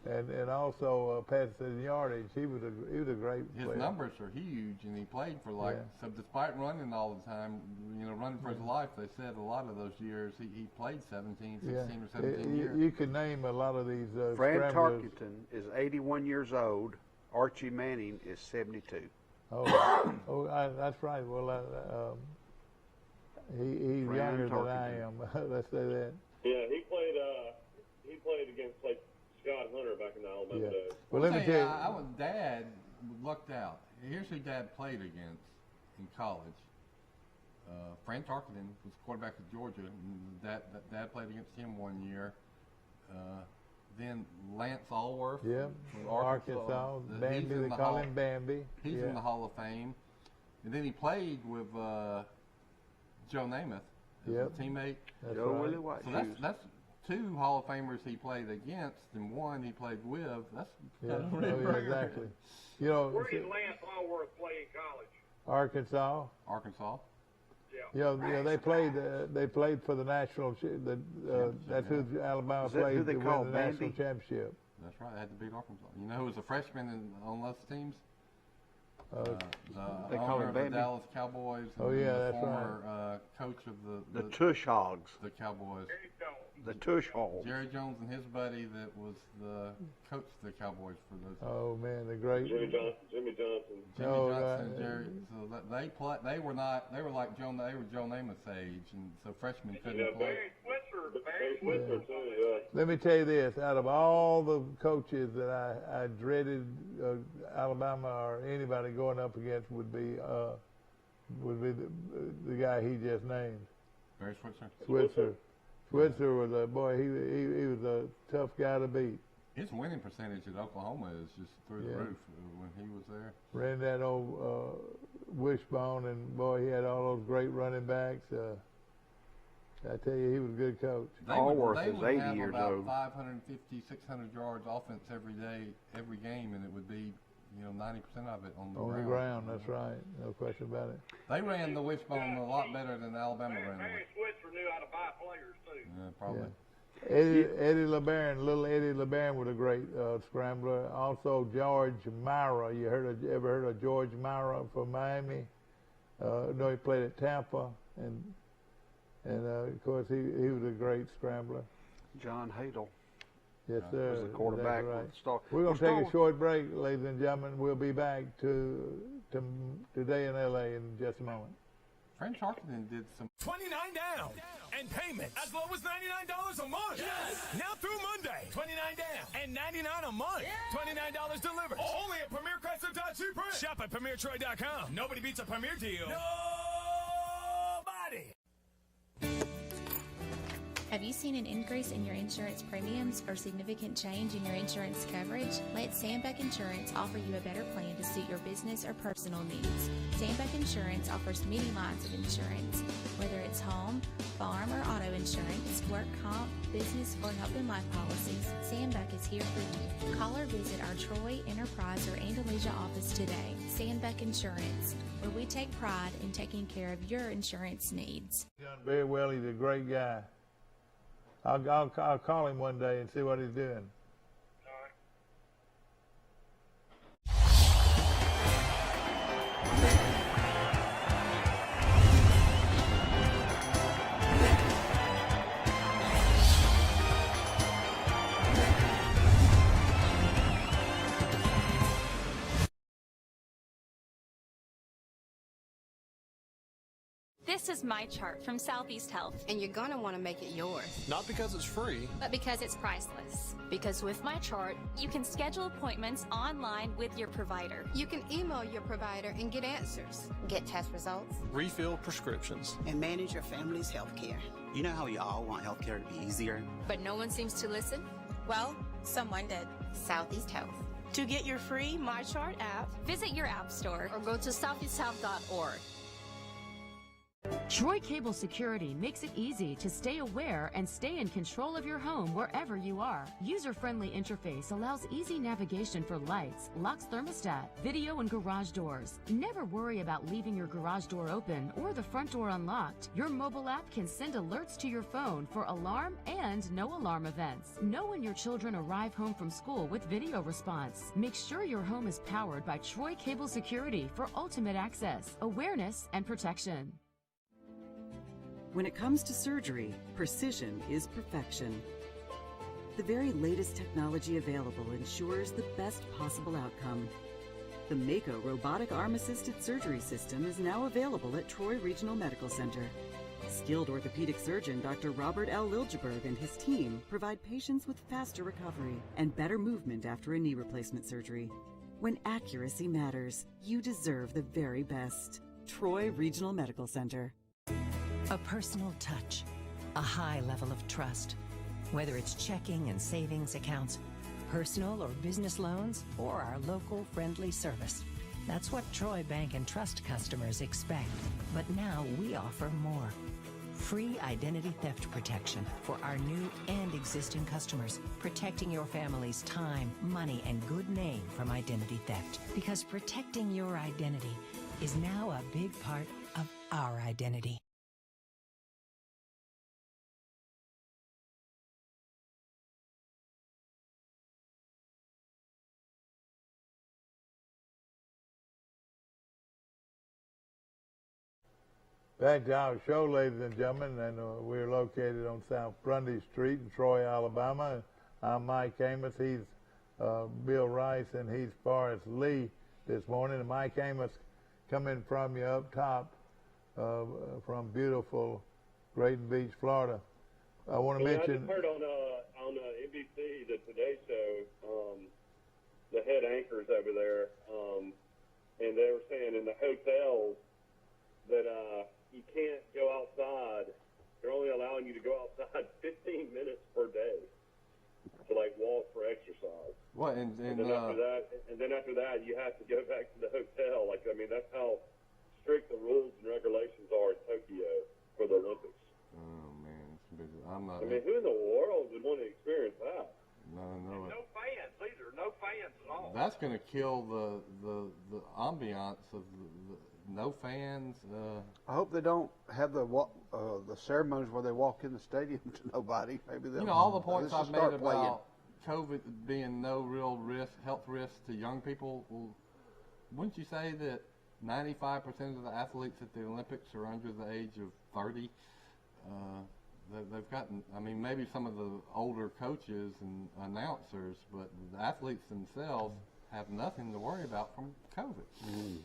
and also passes and yardage. He was a great player. His numbers are huge, and he played for so despite running all the time, running for his life, they said a lot of those years he played 17 or 17 years. You can name a lot of these Fran scramblers. Tarkington is 81 years old. Archie Manning is 72. That's right. Well, he's younger than I am. Let's say that. Yeah, he played against like Scott Hunter back in the Alabama days. Well, let me tell you. Dad lucked out. Here's who Dad played against in college. Fran Tarkington was quarterback of Georgia. And Dad played against him one year. Then Lance Allworth from Arkansas. Bambi, they call him Bambi. He's in the Hall of Fame. And then he played with Joe Namath as a teammate. Joe Willie White. So that's two Hall of Famers he played against, and one he played with. That's really exactly. You know, where did Lance Allworth play in college? Arkansas. Arkansas. Yeah, they played for the national. That's who Alabama played to win the national championship. That's right. They had to beat Arkansas. You know who was a freshman on those teams? They call him the Dallas Cowboys. Oh yeah, the that's former, right. Coach of the Tush Hogs. The Cowboys. The Tush Hogs. Jerry Jones and his buddy that was the coach of the Cowboys for those. Oh man, the great Jimmy Johnson. Jerry. So they were like Joe Namath's age, and so freshmen couldn't play. Barry Switzer too. Yeah. Let me tell you this: out of all the coaches that I dreaded, Alabama or anybody going up against would be the guy he just named. Barry Switzer. Switzer was a boy. He was a tough guy to beat. His winning percentage at Oklahoma is just through the roof when he was there. Ran that old wishbone, and boy, he had all those great running backs. I tell you, he was a good coach. Allworth is 80 years old. old. 550, 600 yards offense every day, every game, and it would be 90% of it on the ground. On the ground, that's right. No question about it. They ran the wishbone a lot better than Alabama ran. Barry Switzer knew how to buy players too. Yeah, probably. Yeah. Eddie LeBaron, little Eddie LeBaron was a great scrambler. Also George Myra. Ever heard of George Myra from Miami? No, he played at Tampa, and of course he was a great scrambler. John Hadel. Yes, sir. Was the quarterback. Exactly right. We're going to take a short break, ladies and gentlemen. We'll be back to Today in LA in just a moment. French Harkinen did some. $29 down and payment as low as $99 a month. Yes. Now through Monday, $29 down and $99 a month. Yeah. $29 delivered. Only at Premier Chrysler Dodge Jeep. Shop at PremierTroy.com. Nobody beats a Premier deal. Nobody. Have you seen an increase in your insurance premiums or significant change in your insurance coverage? Let Sandbeck Insurance offer you a better plan to suit your business or personal needs. Sandbeck Insurance offers many lines of insurance, whether it's home, farm, or auto insurance, work comp, business, or health and life policies. Sandbeck is here for you. Call or visit our Troy, Enterprise, or Andalusia office today. Sandbeck Insurance, where we take pride in taking care of your insurance needs. Done very well. He's a great guy. I'll call him one day and see what he's doing. This is my chart from Southeast Health. And you're going to want to make it yours. Not because it's free, but because it's priceless. Because with my chart, you can schedule appointments online with your provider. You can email your provider and get answers. Get test results. refill prescriptions. And manage your family's health care. You know how we all want healthcare to be easier? But no one seems to listen? Well, someone did. Southeast Health. To get your free My Chart app, visit your app store or go to southeasthealth.org. Troy Cable Security makes it easy to stay aware and stay in control of your home wherever you are. User-friendly interface allows easy navigation for lights, locks thermostat, video, and garage doors. Never worry about leaving your garage door open or the front door unlocked. Your mobile app can send alerts to your phone for alarm and no alarm events. Know when your children arrive home from school with video response. Make sure your home is powered by Troy Cable Security for ultimate access, awareness, and protection. When it comes to surgery, precision is perfection. The very latest technology available ensures the best possible outcome. The Mako robotic arm-assisted surgery system is now available at Troy Regional Medical Center. Skilled orthopedic surgeon Dr. Robert L. Liljeberg and his team provide patients with faster recovery and better movement after a knee replacement surgery. When accuracy matters, you deserve the very best. Troy Regional Medical Center. A personal touch, a high level of trust. Whether it's checking and savings accounts, personal or business loans, or our local friendly service. That's what Troy Bank and Trust customers expect. But now we offer more. Free identity theft protection for our new and existing customers, protecting your family's time, money, and good name from identity theft. Because protecting your identity is now a big part of our identity. Back to our show, ladies and gentlemen, and we're located on South Grundy Street in Troy, Alabama. I'm Mike Amos. He's Bill Rice, and he's Forrest Lee this morning. And Mike Amos coming from you up top from beautiful Grayton Beach, Florida. I want to mention. I just heard on NBC, the Today Show, the head anchors over there, and they were saying in the hotels that you can't go outside. They're only allowing you to go outside 15 minutes per day to like walk for exercise. What? And then after that, you have to go back to the hotel. Like, I mean, that's how strict the rules and regulations are in Tokyo for the Olympics. Oh man, I'm not. I mean, who in the world would want to experience that? No. No fans either. No fans at all. That's going to kill the ambiance of the no fans. I hope they don't have the ceremonies where they walk in the stadium to nobody. Maybe they'll. All the points I've made about playing. COVID being no real health risk to young people. Well, wouldn't you say that 95% of the athletes at the Olympics are under the age of 30? They've gotten. I mean, maybe some of the older coaches and announcers, but the athletes themselves have nothing to worry about from COVID.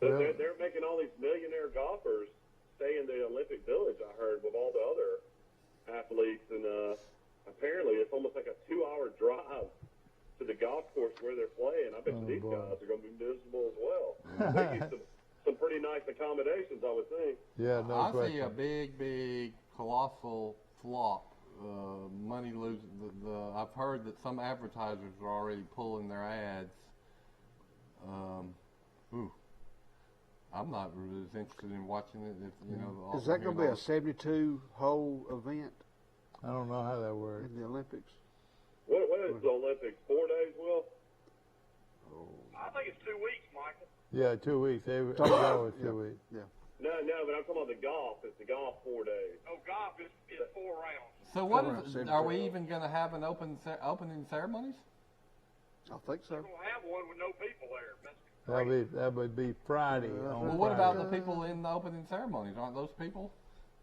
They're making all these millionaire golfers stay in the Olympic Village, I heard, with all the other athletes. And apparently it's almost like a 2-hour drive to the golf course where they're playing. I bet these guys are going to be miserable as well. They used some pretty nice accommodations, I would think. Yeah, no I question. see a big, colossal flop. Money losing. I've heard that some advertisers are already pulling their ads. I'm not really as interested in watching it. Is that going to be a 72-hole event? I don't know how that works. In the Olympics? What is the Olympics? 4 days, Will? I think it's 2 weeks, Michael. Yeah, 2 weeks. They always 2 weeks. Yeah. No, but I'm talking about the golf. It's the golf 4 days. Oh, golf is 4 rounds. So what is? Are we even going to have an opening ceremonies? I think so. We're going to have one with no people there. That would be Friday. Well, what about the people in the opening ceremonies? Aren't those people?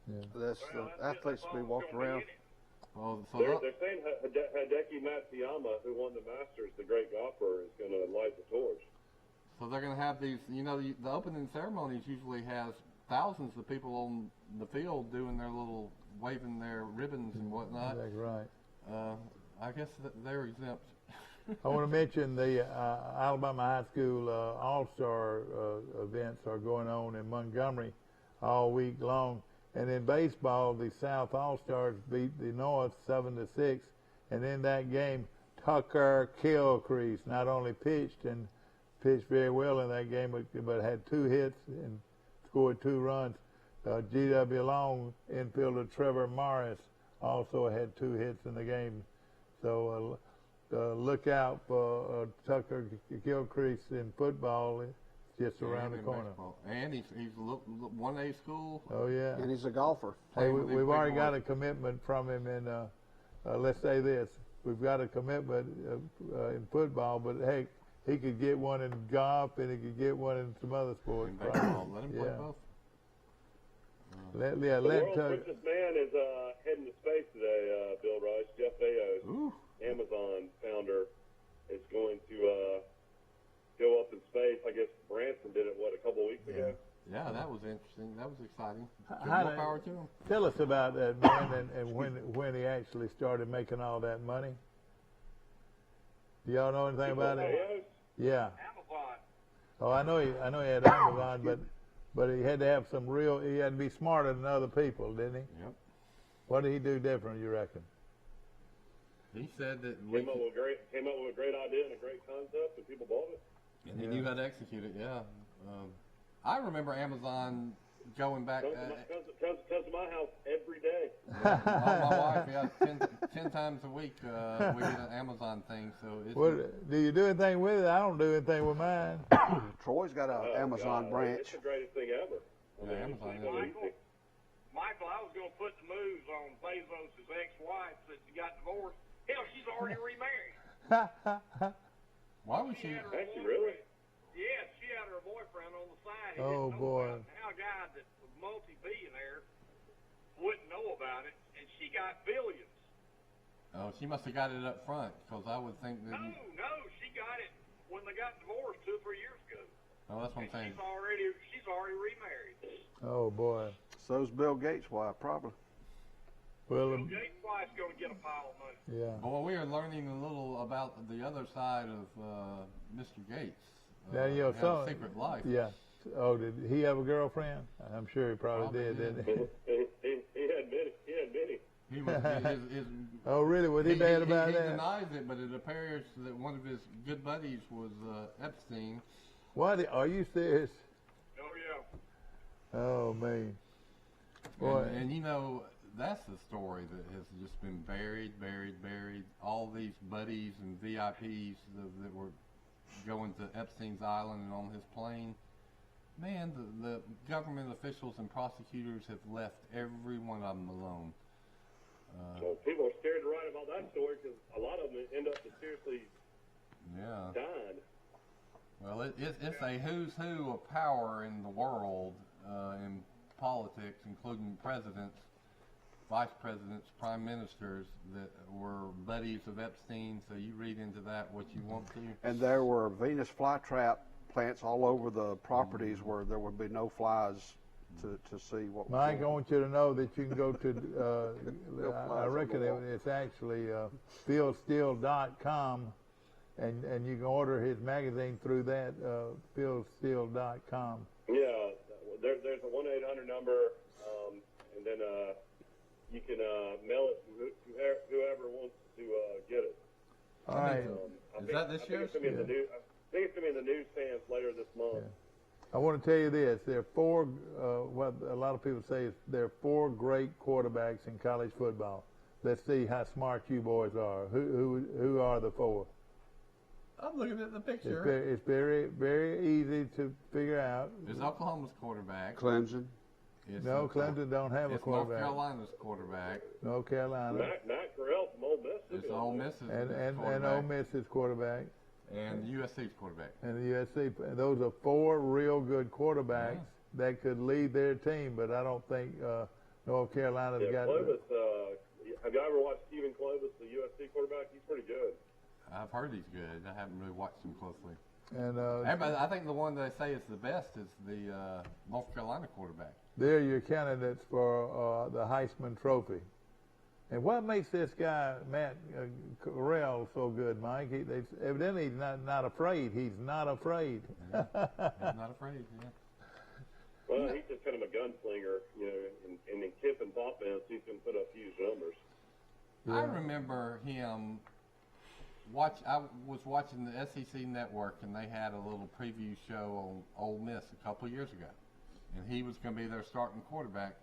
Yeah. That's the athletes to be walking around. Well, so they're saying Hideki Matsuyama, who won the Masters, the great golfer, is going to light the torch. So they're going to have these. The opening ceremonies usually has thousands of people on the field doing their little waving their ribbons and whatnot. That's right. I guess they're exempt. I want to mention the Alabama High School All-Star events are going on in Montgomery all week long. And in baseball, the South All-Stars beat the North 7-6. And in that game, Tucker Gilchrist not only pitched very well in that game, but had 2 hits and scored 2 runs. G.W. Long infielder Trevor Morris also had 2 hits in the game. So look out for Tucker Gilchrist in football. It's just around the corner. Baseball. And he's 1A school. Oh, yeah. And he's a golfer. Hey, we've already got a commitment from him in, let's say this, we've got a commitment in football, but hey, he could get one in golf and he could get one in some other sports. Let him play both. The world's richest man is heading to space today, Bill Rice. Jeff Bezos, Amazon founder, is going to go up in space. I guess Branson did it, a couple of weeks ago? Yeah, that was interesting. That was exciting. More power to him. Tell us about that man and when he actually started making all that money. Do y'all know anything about it? Yeah. Amazon. Oh, I know he had Amazon, but he had to have he had to be smarter than other people, didn't he? Yep. What did he do different, you reckon? He said that came up with a great idea and a great concept, and people bought it. And he knew how to execute it. Yeah. I remember Amazon going back. Comes to my house every day. My wife, 10 times a week, we get an Amazon thing. So What, do you do anything with it? I don't do anything with mine. Troy's got an Amazon branch. It's the greatest thing ever. Yeah, Amazon is Michael, I was going to put the moves on Bezos' ex-wife since he got divorced. Hell, she's already remarried. Why would she? Actually, really? Yeah, she had her boyfriend on the side. He Oh, didn't know boy. about it. Now a guy that was multi-billionaire wouldn't know about it, and she got billions. Oh, she must have got it up front, because I would think that. No, she got it when they got divorced 2 or 3 years ago. Oh, that's what I'm saying. She's already remarried. Oh, boy. So's Bill Gates' wife, probably. Well, Bill Gates' wife's going to get a pile of money. yeah. Well, we are learning a little about the other side of Mr. Gates. Daniel, he had a secret life. Yeah. Oh, did he have a girlfriend? I'm sure he probably did, didn't he? He had many. He was, his, Oh, really? Was he bad about he that? denies it, but it appears that one of his good buddies was Epstein. What? Are you serious? Oh, yeah. Oh, man. Boy. And you know, that's the story that has just been buried. All these buddies and VIPs that were going to Epstein's Island and on his plane. Man, the government officials and prosecutors have left every one of them alone. Well, people are scared to write about that story because a lot of them end up seriously dying. Well, it's a who's who of power in the world in politics, including presidents, vice presidents, prime ministers that were buddies of Epstein. So you read into that what you want to. And there were Venus flytrap plants all over the properties where there would be no flies to see what was Mike, I going on. want you to know that you can go to, I reckon it's actually philsteel.com, and you can order his magazine through that, philsteel.com. Yeah, there's a 1-800 number, and then you can mail it to whoever wants to get it. All right. Is that this year? I think it's going to be in the newsstands later this month. Yeah. I want to tell you this. There are four, what a lot of people say is there are 4 great quarterbacks in college football. Let's see how smart you boys are. Who are the 4? I'm looking at the picture. It's very, very easy to figure out. It's Oklahoma's quarterback. Clemson. No, Clemson don't have a quarterback. North Carolina's quarterback. North Carolina. Matt Corral from Ole Miss. It's Ole Miss's and Ole Miss's quarterback. And USC's quarterback. And the USC. Those are 4 real good quarterbacks that could lead their team, but I don't think North Carolina's got. Clovis, have you ever watched Stephen Clovis, the USC quarterback? He's pretty good. I've heard he's good. I haven't really watched him closely. And I think the one they say is the best is the North Carolina quarterback. They're your candidates for the Heisman Trophy. And what makes this guy, Matt Corral, so good, Mike? Evidently he's not afraid. He's not afraid. He's not afraid, yeah. Well, he's just kind of a gunslinger, you know, and in Kiffin's offense, he's going to put up huge numbers. I remember him I was watching the SEC Network, and they had a little preview show on Ole Miss a couple of years ago. And he was going to be their starting quarterback.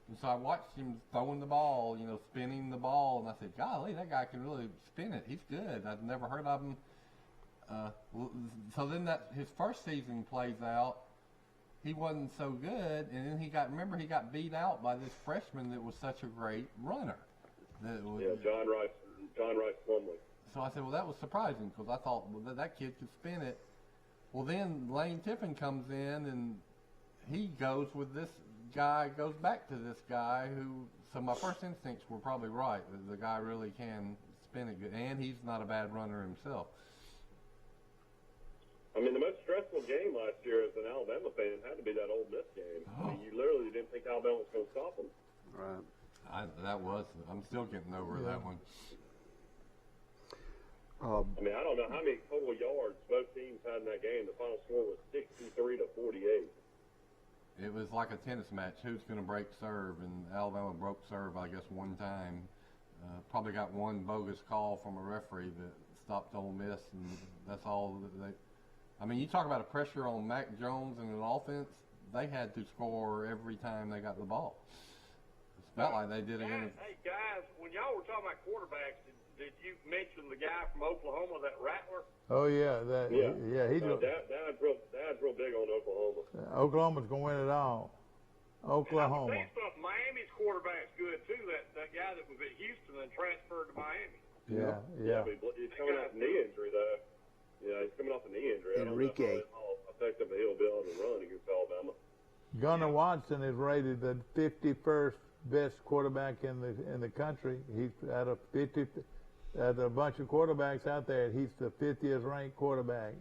And so I watched him throwing the ball, you know, spinning the ball, and I said, golly, that guy can really spin it. He's good. I've never heard of him. So then his first season plays out. He wasn't so good, and then he got beat out by this freshman that was such a great runner. John Rice Plumlee. So I said, well, that was surprising because I thought, well, that kid could spin it. Well, then Lane Kiffin comes in, and he goes back to this guy so my first instincts were probably right. The guy really can spin it good, and he's not a bad runner himself. I mean, the most stressful game last year as an Alabama fan had to be that Ole Miss game. I mean, you literally didn't think Alabama was going to stop them. Right. I'm still getting over that one. I mean, I don't know how many total yards both teams had in that game. The final score was 63-48. It was like a tennis match. Who's going to break serve? And Alabama broke serve, I guess, one time. Probably got one bogus call from a referee that stopped Ole Miss, and that's all. I mean, you talk about a pressure on Mac Jones and an offense. they had to score every time they got the ball. It's about like they did it in. Hey guys, when y'all were talking about quarterbacks, did you mention the guy from Oklahoma, that Rattler? Oh yeah, he's Dad's real big on Oklahoma. Oklahoma's gonna win it all. Oklahoma. I think Miami's quarterback's good too. That guy that was at Houston and transferred to Miami. Yeah. But he's coming off a knee injury though. Yeah, he's coming off a knee injury. Enrique. I don't know how effective he'll be able to run against Alabama. Gunnar Watson is rated the 51st best quarterback in the country. He's out of 50. There's a bunch of quarterbacks out there. He's the 50th ranked quarterback.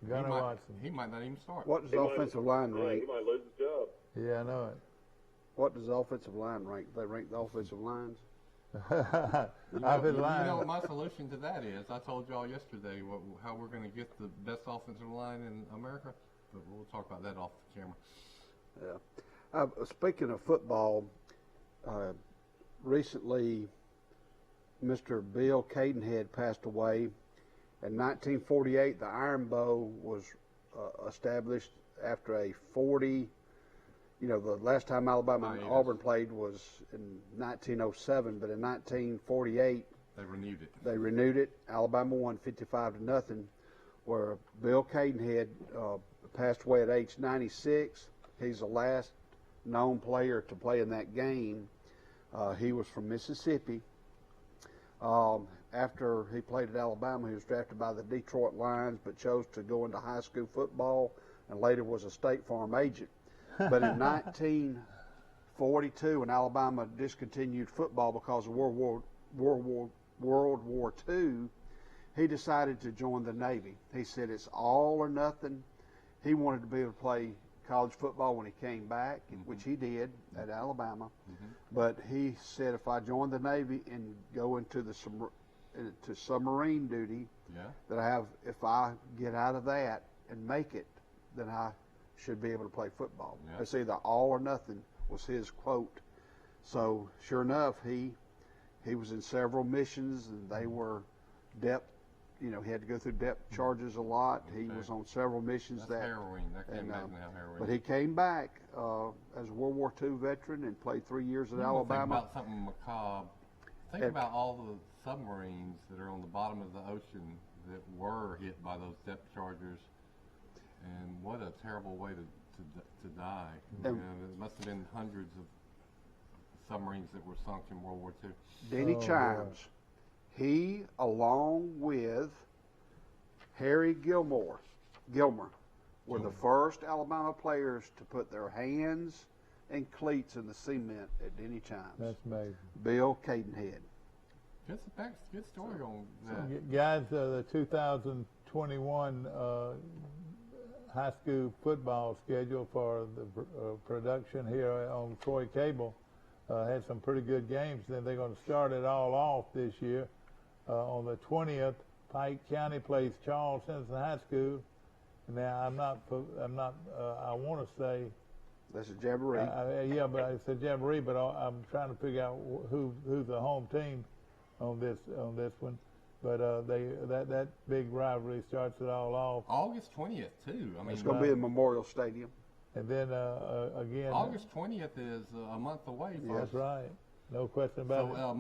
Gunnar Watson. He might not even start. What does the offensive line rank? He might lose his job. Yeah, I know it. What does the offensive line rank? They rank the offensive lines? You know what my solution to that is? I told y'all yesterday how we're going to get the best offensive line in America, but we'll talk about that off the camera. Yeah. Speaking of football, recently Mr. Bill Cadenhead passed away. In 1948, the Iron Bowl was established after a 40. You know, the last time Alabama and Auburn played was in 1907, but in 1948 they renewed it. Alabama won 55-0. Where Bill Cadenhead passed away at age 96. He's the last known player to play in that game. He was from Mississippi. After he played at Alabama, he was drafted by the Detroit Lions, but chose to go into high school football and later was a State Farm agent. But in 1942, when Alabama discontinued football because of World War II, he decided to join the Navy. He said it's all or nothing. He wanted to be able to play college football when he came back, which he did at Alabama. But he said, if I join the Navy and go into the submarine duty, that if I get out of that and make it, then I should be able to play football. It's either all or nothing was his quote. So sure enough, he was in several missions, and they were depth. You know, he had to go through depth charges a lot. He was on several missions. That's heroin. That can't imagine how heroin. But he came back as a World War II veteran and played 3 years at Alabama. Think about something macabre. Think about all the submarines that are on the bottom of the ocean that were hit by those depth chargers. And what a terrible way to die. There must have been hundreds of submarines that were sunk in World War II. Denny Chimes, he, along with Harry Gilmore, were the first Alabama players to put their hands and cleats in the cement at Denny Chimes. That's amazing. Bill Cadenhead. Good story on that. Guys, the 2021 high school football schedule for the production here on TROYCABLE had some pretty good games. Then they're going to start it all off this year. On the 20th, Pike County plays Charles Henderson High School. Now I want to say that's a jamboree. Yeah, but it's a jamboree. But I'm trying to figure out who's the home team on this one. But that big rivalry starts it all off. August 20th too. I mean, it's going to be in Memorial Stadium. And then again, August 20th is a month away. That's right. No question about it. So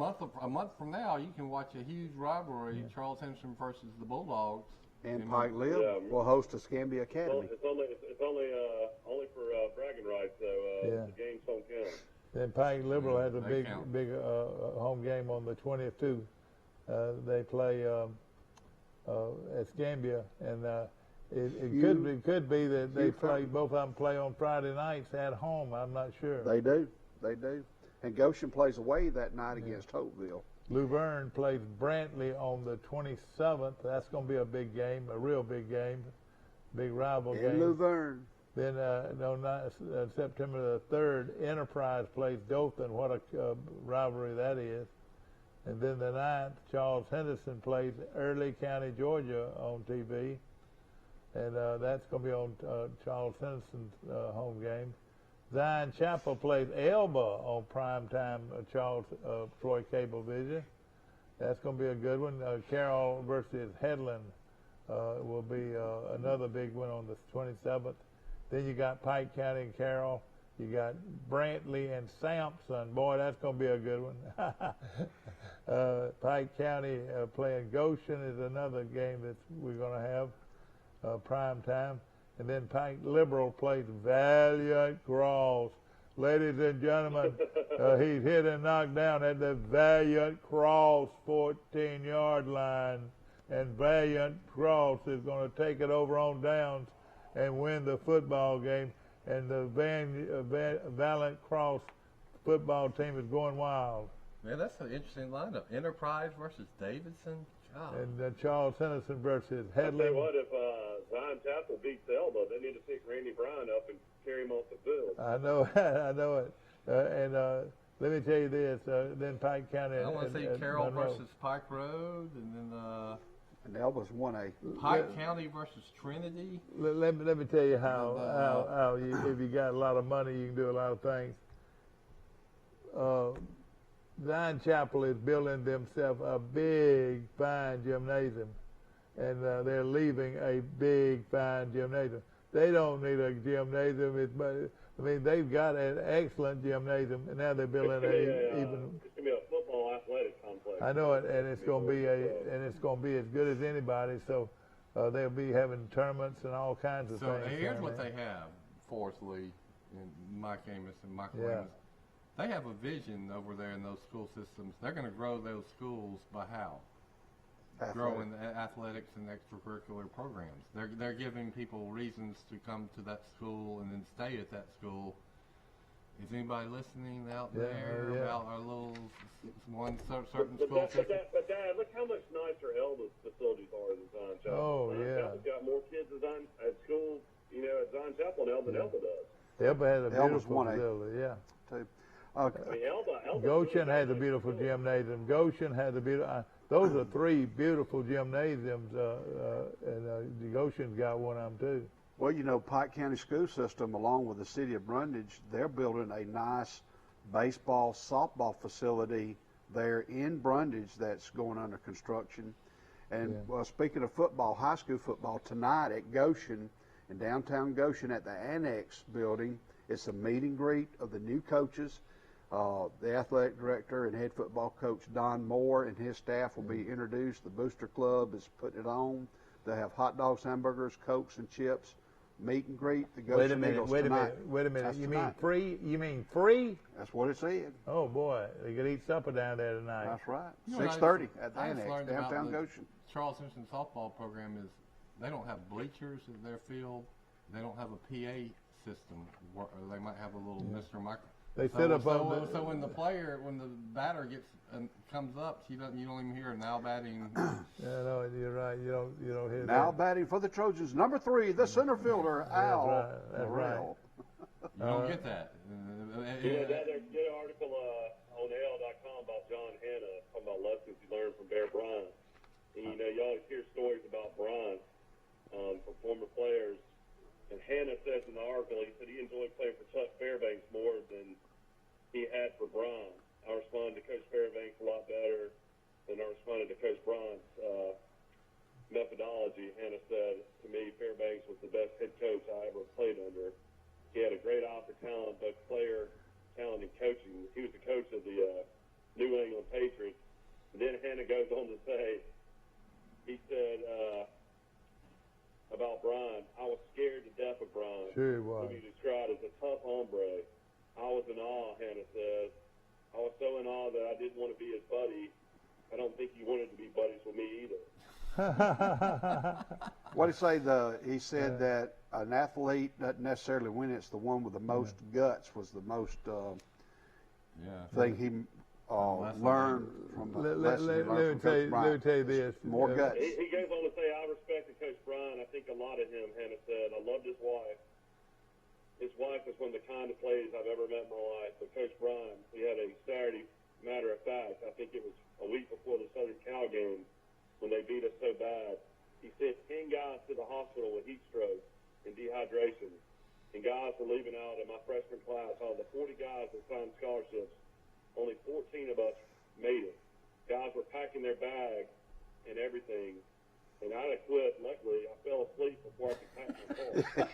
a month from now, you can watch a huge rivalry: Charles Henderson versus the Bulldogs. And Pike Live will host Escambia Academy. It's only for bragging rights, so the game's home count. Then Pike Liberal has a big home game on the 20th too. They play Escambia, and it could be that they play both of them play on Friday nights at home. I'm not sure. They do. And Goshen plays away that night against Hopeville. Luverne plays Brantley on the 27th. That's going to be a big game, a real big game, big rival game. In Luverne. Then September the 3rd, Enterprise plays Dothan. What a rivalry that is. And then the 9th, Charles Henderson plays Early County, Georgia on TV. And that's going to be on Charles Henderson's home game. Zion Chapel plays Elba on primetime TROYCABLE Vision. That's going to be a good one. Carroll versus Headland will be another big one on the 27th. Then you got Pike County and Carroll. You got Brantley and Sampson. Boy, that's going to be a good one. Pike County playing Goshen is another game that we're going to have prime time. And then Pike Liberal plays Valiant Cross. Ladies and gentlemen, he's hit and knocked down at the Valiant Cross 14-yard line. And Valiant Cross is going to take it over on downs and win the football game. And the Valiant Cross football team is going wild. Man, that's an interesting lineup. Enterprise versus Davidson. God. And Charles Henderson versus I'll tell you Headland. what, if Zion Chapel beats Elba, they need to pick Randy Bryan up and carry him off the field. I know, I know it. And let me tell you this, then Pike County. I want to see Carroll Monroe. versus Pike Road, and then and Elba's 1A. Pike County versus Trinity. Let me tell you how if you got a lot of money, you can do a lot of things. Zion Chapel is building themselves a big, fine gymnasium, and they're leaving a big, fine gymnasium. They don't need a gymnasium. I mean, they've got an excellent gymnasium, and now they're building It's going to be a football athletic complex. I know it, and it's going to be as good as anybody. So they'll be having tournaments and all kinds of things. So here's what they have, Forrest Lee and Mike Amos and Michael Amos. They have a vision over there in those school systems. They're going to grow those schools by how? Growing athletics and extracurricular programs. They're giving people reasons to come to that school and then stay at that school. Is anybody listening out there about our little certain school system? But Dad, look how much nicer Elba's facilities are than Zion Chapel. Oh, Zion Chapel's got more kids at school, at Zion Chapel now than Elba does. Elba has a Elba's beautiful 1A. facility, yeah. I mean, Elba Goshen has a beautiful gymnasium. Goshen has a beautiful. Those are three beautiful gymnasiums, and Goshen's got one of them too. Well, Pike County School System, along with the city of Brundage, they're building a nice baseball, softball facility there in Brundage that's going under construction. And speaking of football, high school football, tonight at Goshen, in downtown Goshen at the Annex building, it's a meet and greet of the new coaches. The athletic director and head football coach Don Moore and his staff will be introduced. The Booster Club is putting it on. They have hot dogs, hamburgers, Cokes, and chips. Meet and greet. The Goshen Eagles tonight. Wait a minute. That's You tonight. mean free? That's what it said. Oh boy, they could eat supper down there tonight. That's right. You know, 6:30 at the I just Annex, learned about downtown the Goshen. Charles Simpson softball program is they don't have bleachers in their field. They don't have a PA system. They might have a little Mr. Micro. They sit up on So when the batter comes up, you don't even hear him now batting. Yeah, no, you're right. You don't hear Now that. batting for the Trojans, number 3, the center fielder, Al That's Morrell. You don't get that. There's a good article on AL.com about John Hanna talking about lessons he learned from Bear Bryant. And you always hear stories about Bryant from former players. And Hanna says in the article, he said he enjoyed playing for Chuck Fairbanks more than he had for Bryant. I responded to Coach Fairbanks a lot better than I responded to Coach Bryant's methodology. Hanna said to me, Fairbanks was the best head coach I ever played under. He had a great eye for talent, both player, talent, and coaching. He was the coach of the New England Patriots. And then Hanna goes on to say, he said about Brian, I was scared to death of Brian. Sure he was. Who he described as a tough hombre. I was in awe, Hanna says. I was so in awe that I didn't want to be his buddy. I don't think he wanted to be buddies with me either. What did he say? He said that an athlete doesn't necessarily win. It's the one with the most guts was the most thing he learned from the lesson he learned from Coach Bryant. Let me tell you this. More guts. He goes on to say, I respected Coach Brian. I think a lot of him, Hanna said. I loved his wife. His wife was one of the kindest ladies I've ever met in my life. But Coach Brian, we had a Saturday, matter of fact, I think it was a week before the Southern Cal game when they beat us so bad. He sent 10 guys to the hospital with heat stroke and dehydration. And guys were leaving out in my freshman class. Out of the 40 guys that signed scholarships, only 14 of us made it. Guys were packing their bag and everything and I'd have quit. Luckily, I fell asleep before I could pack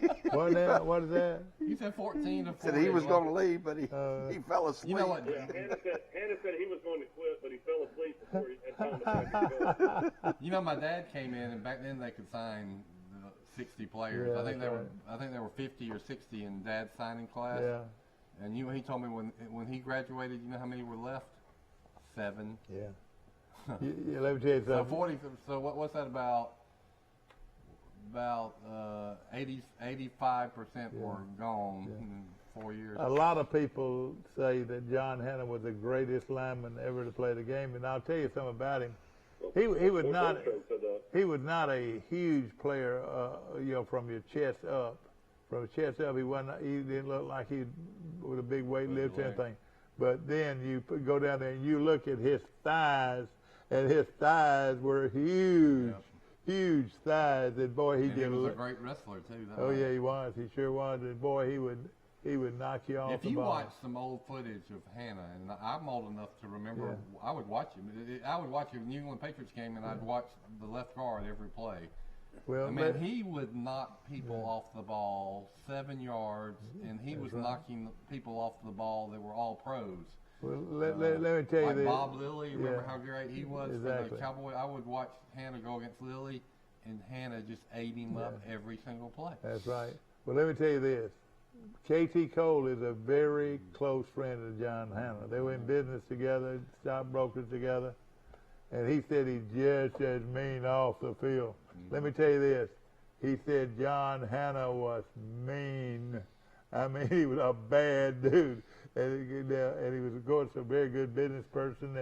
my car. What is that? He said 14 to 40. Said he was going to leave, but he fell asleep. You know what? Yeah, Hannah said he was going to quit, but he fell asleep before he had time to pack his car. You know, my dad came in, and back then they could sign 60 players. Yeah, I think there were 50 or 60 in Dad's signing class. Yeah. And he told me when he graduated, you know how many were left? 7. Yeah. Let me tell you something. So 40. So what's that about? About 85% were gone in 4 years. A lot of people say that John Hannah was the greatest lineman ever to play the game, and I'll tell you something about him. He was not a huge player, from your chest up. From the chest up, he didn't look like he with a big weight lift or anything. But then you go down there and you look at his thighs, and his thighs were huge, huge thighs. And boy, he was a great wrestler too. Oh yeah, he was. He sure was. And boy, he would knock you off the ball. If you watch some old footage of Hannah, and I'm old enough to remember, I would watch him. I would watch a New England Patriots game, and I'd watch the left guard every play. Well, I mean, he would knock people off the ball 7 yards, and he was knocking people off the ball that were all pros. Well, let me tell you like this. Bob Lilly, remember how great he was for Exactly. the Cowboy? I would watch Hannah go against Lilly, and Hannah just ate him up every single play. That's right. Well, let me tell you this. K.T. Cole is a very close friend of John Hannah. They were in business together, stockbrokers together, and he said he's just as mean off the field. Let me tell you this. He said John Hannah was mean. I mean, he was a bad dude. And he was, of course, a very good business person.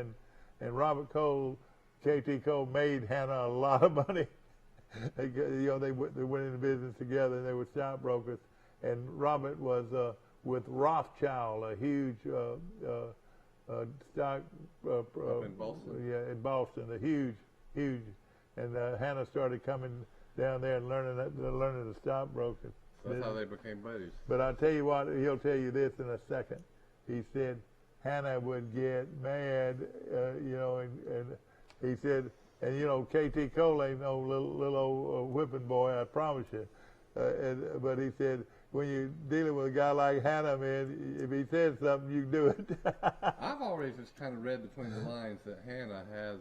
And Robert Cole, K.T. Cole, made Hannah a lot of money. They went into business together, and they were stockbrokers. And Robert was with Rothschild, a huge stock in Boston. Yeah, in Boston, a huge. And Hannah started coming down there and learning the stockbrokers. So that's how they became buddies. But I'll tell you what, he'll tell you this in a second. He said Hannah would get mad, and he said, and K.T. Cole ain't no little old whipping boy, I promise you. But he said, when you're dealing with a guy like Hannah, man, if he says something, you do it. I've always just kind of read between the lines that Hannah has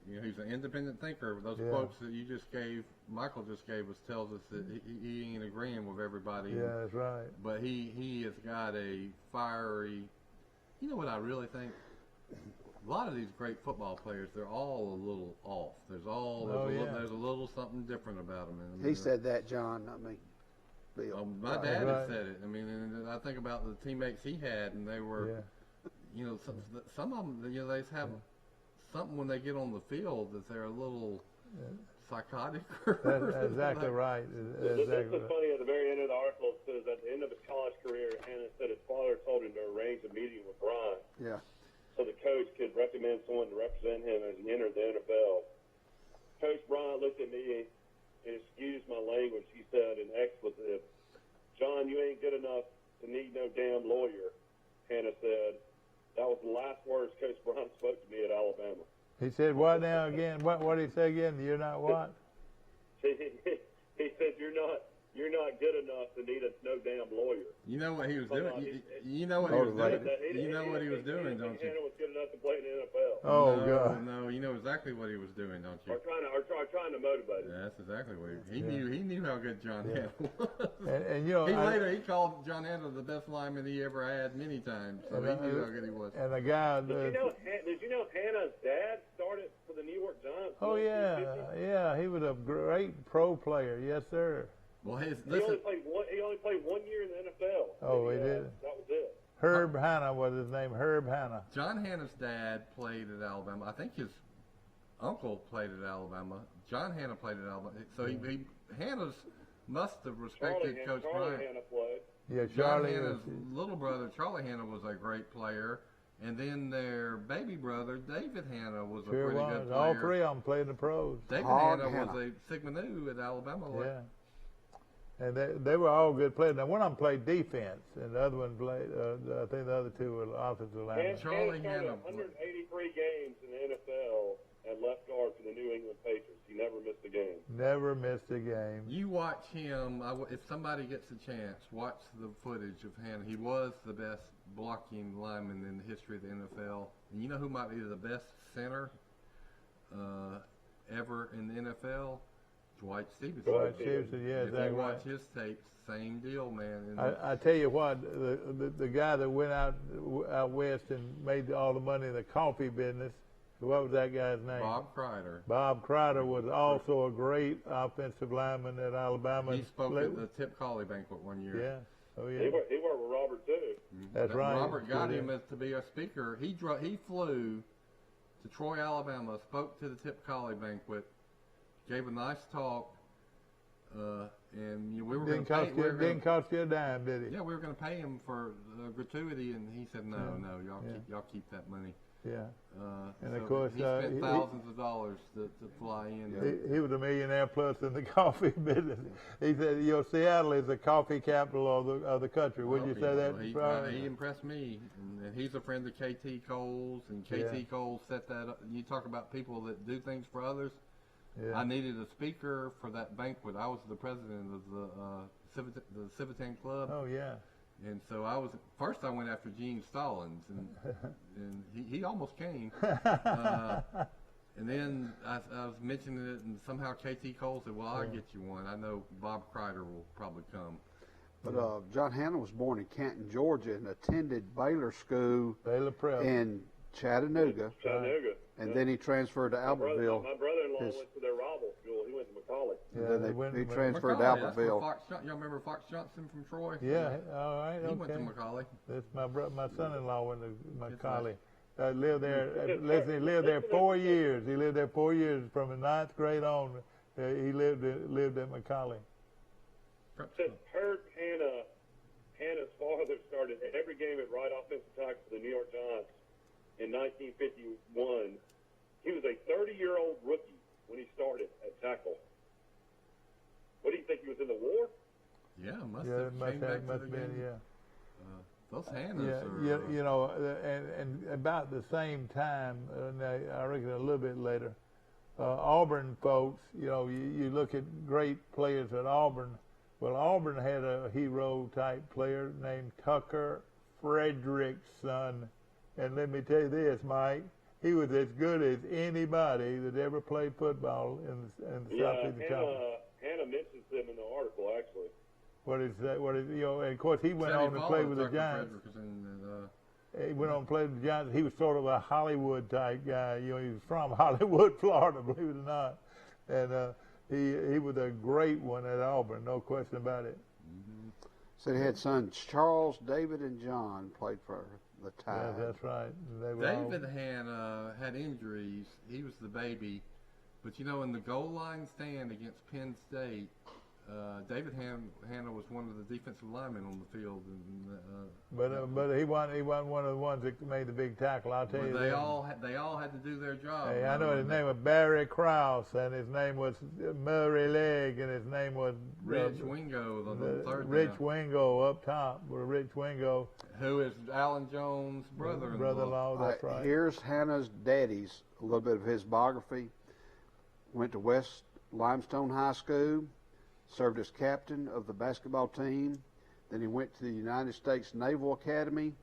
he's an independent thinker. Those quotes that you just gave, Michael just gave us, tells us that he ain't agreeing with everybody. Yeah, that's right. But he has got a fiery, you know what I really think? A lot of these great football players, they're all a little off. There's a little something different about them. He said that, John, not me. Bill. My dad had said it. I mean, and I think about the teammates he had, and they were, some of them, they have something when they get on the field that they're a little psychotic. That's exactly right. This is funny. At the very end of the article, it says at the end of his college career, Hannah said his father told him to arrange a meeting with Ron. Yeah. So the coach could recommend someone to represent him as he entered the NFL. Coach Bryant looked at me and excused my language. He said in expletive, "John, you ain't good enough to need no damn lawyer," Hannah said. That was the last words Coach Bryant spoke to me at Alabama. He said, what now again? What did he say again? You're not what? He said, you're not good enough to need no damn lawyer. You know what he was doing? You know what he was doing? You know what he was doing, don't you? Hannah was good enough to play in the NFL. Oh, God. No, you know exactly what he was doing, don't you? Or trying to motivate him. Yeah, that's exactly what he knew. He knew how good John Hannah was. And he called John Hannah the best lineman he ever had many times. So he knew how good he was. And the guy. Did you know Hannah's dad started for the New York Giants? Oh yeah, he was a great pro player. Yes, sir. Well, he only played 1 year in the NFL. Oh, he did. That was it. Herb Hannah was his name. Herb Hannah. John Hannah's dad played at Alabama. I think his uncle played at Alabama. John Hannah played at Alabama. So Hannah's must have respected Coach Bryant. Hannah played. Yeah, John Hannah's little brother, Charlie Hannah, was a great player. And then their baby brother, David Hannah, was a pretty good player. All three of them played in the pros. David Hannah was a Sigma Nu at Alabama. Yeah. And they were all good players. Now, one of them played defense, and the other one played, I think the other two were offensive linemen. Charlie Hannah started 183 games in the NFL at left guard for the New England Patriots. He never missed a game. Never missed a game. You watch him. If somebody gets a chance, watch the footage of Hannah. He was the best blocking lineman in the history of the NFL. And you know who might be the best center ever in the NFL? Dwight Stevenson. Dwight Stevenson, yeah, if you watch his tapes, same deal, man. I tell you what, the guy that went out west and made all the money in the coffee business, what was that guy's name? Bob Crider. Bob Crider was also a great offensive lineman at Alabama. He spoke at the Tip Colley banquet one year. Yeah. Oh, yeah. He worked with Robert, too. That's right. Robert got him to be a speaker. He flew to Troy, Alabama, spoke to the Tip Colley banquet, gave a nice talk, and we were going to pay him. Didn't cost you a dime, did it? Yeah, we were going to pay him for gratuity, and he said, no, y'all keep that money. Yeah. And so of course, he spent thousands of dollars to fly in. He was a millionaire plus in the coffee business. He said, Seattle is the coffee capital of the country. Would you say that? He impressed me. And he's a friend of KT Cole's, and KT Cole set that up. You talk about people that do things for others. Yeah. I needed a speaker for that banquet. I was the president of the Civitan Club. Oh, yeah. And so I went after Gene Stallings, and he almost came. And then I was mentioning it, and somehow KT Cole said, well, I'll get you one. I know Bob Crider will probably come. But John Hannah was born in Canton, Georgia, and attended Baylor School in Chattanooga. And then he transferred to Albertville. My brother-in-law went to their rival school. He went to McCallie. And then he transferred to Albertville. Y'all remember Fox Johnson from Troy? Yeah, all right, He went to McCallie. That's my son-in-law went to McCallie. Lived there. He lived there 4 years. He lived there 4 years from the 9th grade on. He lived at McCallie. Since Hurt Hannah's father started every game at right offensive tackle for the New York Giants in 1951. He was a 30-year-old rookie when he started at tackle. What do you think, he was in the war? Yeah, must have been. Yeah. Those Hannahs are... You know, and about the same time, I reckon a little bit later, Auburn folks, you know, you look at great players at Auburn. Well, Auburn had a hero-type player named Tucker Frederickson. And let me tell you this, Mike, he was as good as anybody that ever played football in the Southeast Conference. Hannah mentions him in the article, actually. What is that? And of course, he went on to play with the Giants. He went on to play with the Giants. He was sort of a Hollywood-type guy. You know, he was from Hollywood, Florida, believe it or not. And he was a great one at Auburn, no question about it. So he had sons Charles, David, and John played for the Tide. Yeah, that's right. David had injuries. He was the baby. But, you know, in the goal line stand against Penn State, David Hannah was one of the defensive linemen on the field. But he wasn't one of the ones that made the big tackle. I'll tell you. They all had to do their job. Hey, I know his name was Barry Krause, and his name was Murray Legg, and his name was Rich Wingo, the third Rich Wingo up top. Rich Wingo, who is Alan Jones' brother-in-law. That's right. Here's Hannah's daddy's, a little bit of his biography. Went to West Limestone High School, served as captain of the basketball team. Then he went to the United States Naval Academy,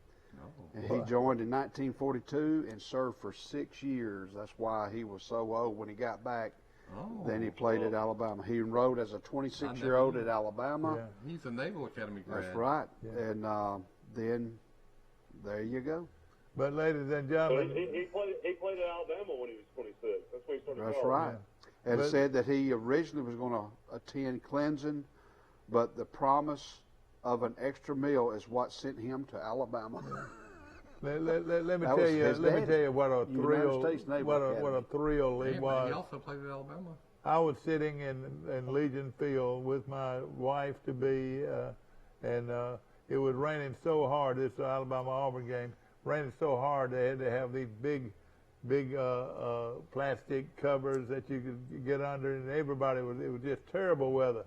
and he joined in 1942 and served for 6 years. That's why he was so old when he got back. Then he played at Alabama. He enrolled as a 26-year-old at Alabama. Yeah. He's a Naval Academy grad. That's right. Yeah. And then there you go. But ladies and gentlemen, he played at Alabama when he was 26. That's when he started. That's right. Yeah. And said that he originally was going to attend Clemson, but the promise of an extra meal is what sent him to Alabama. Let me tell you what a thrill it was. He also played at Alabama. I was sitting in Legion Field with my wife to be, and it was raining so hard. This Alabama-Auburn game raining so hard they had to have these big plastic covers that you could get under, and it was just terrible weather.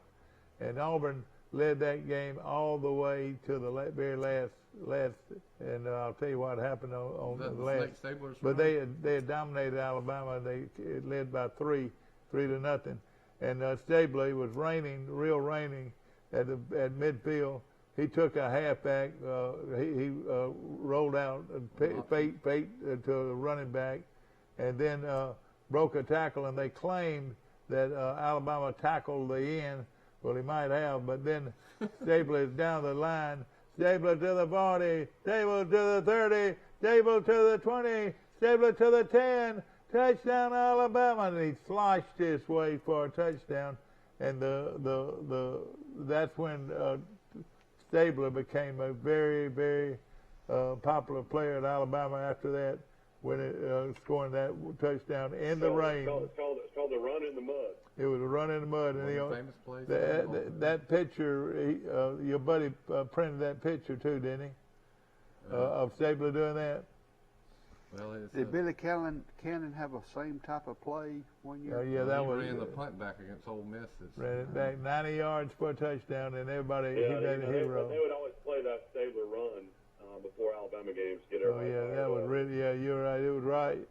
And Auburn led that game all the way to the very last, and I'll tell you what happened on the last. But they had dominated Alabama. They led by 3-0, and Stabler, it was raining, real raining at midfield. He took a halfback. He rolled out fake to the running back, and then broke a tackle. And they claimed that Alabama tackled the end. Well, he might have, but then Stabler is down the line. Stabler to the 40, Stabler to the 30, Stabler to the 20, Stabler to the 10. Touchdown, Alabama! And he sloshed his way for a touchdown. And that's when Stabler became a very, very popular player at Alabama after that, when scoring that touchdown in the rain. It's called the run in the mud. It was a run in the mud, and famous place that picture, your buddy printed that picture too, didn't he? Of Stabler doing that. Well, did Billy Cannon have the same type of play one year? Yeah, that was. He ran the punt back against Ole Miss. Ran it back 90 yards for a touchdown, and everybody he made a hero. They would always play that Stabler run before Alabama games to get everybody. Oh yeah, that was really. Yeah, you're right. It was right.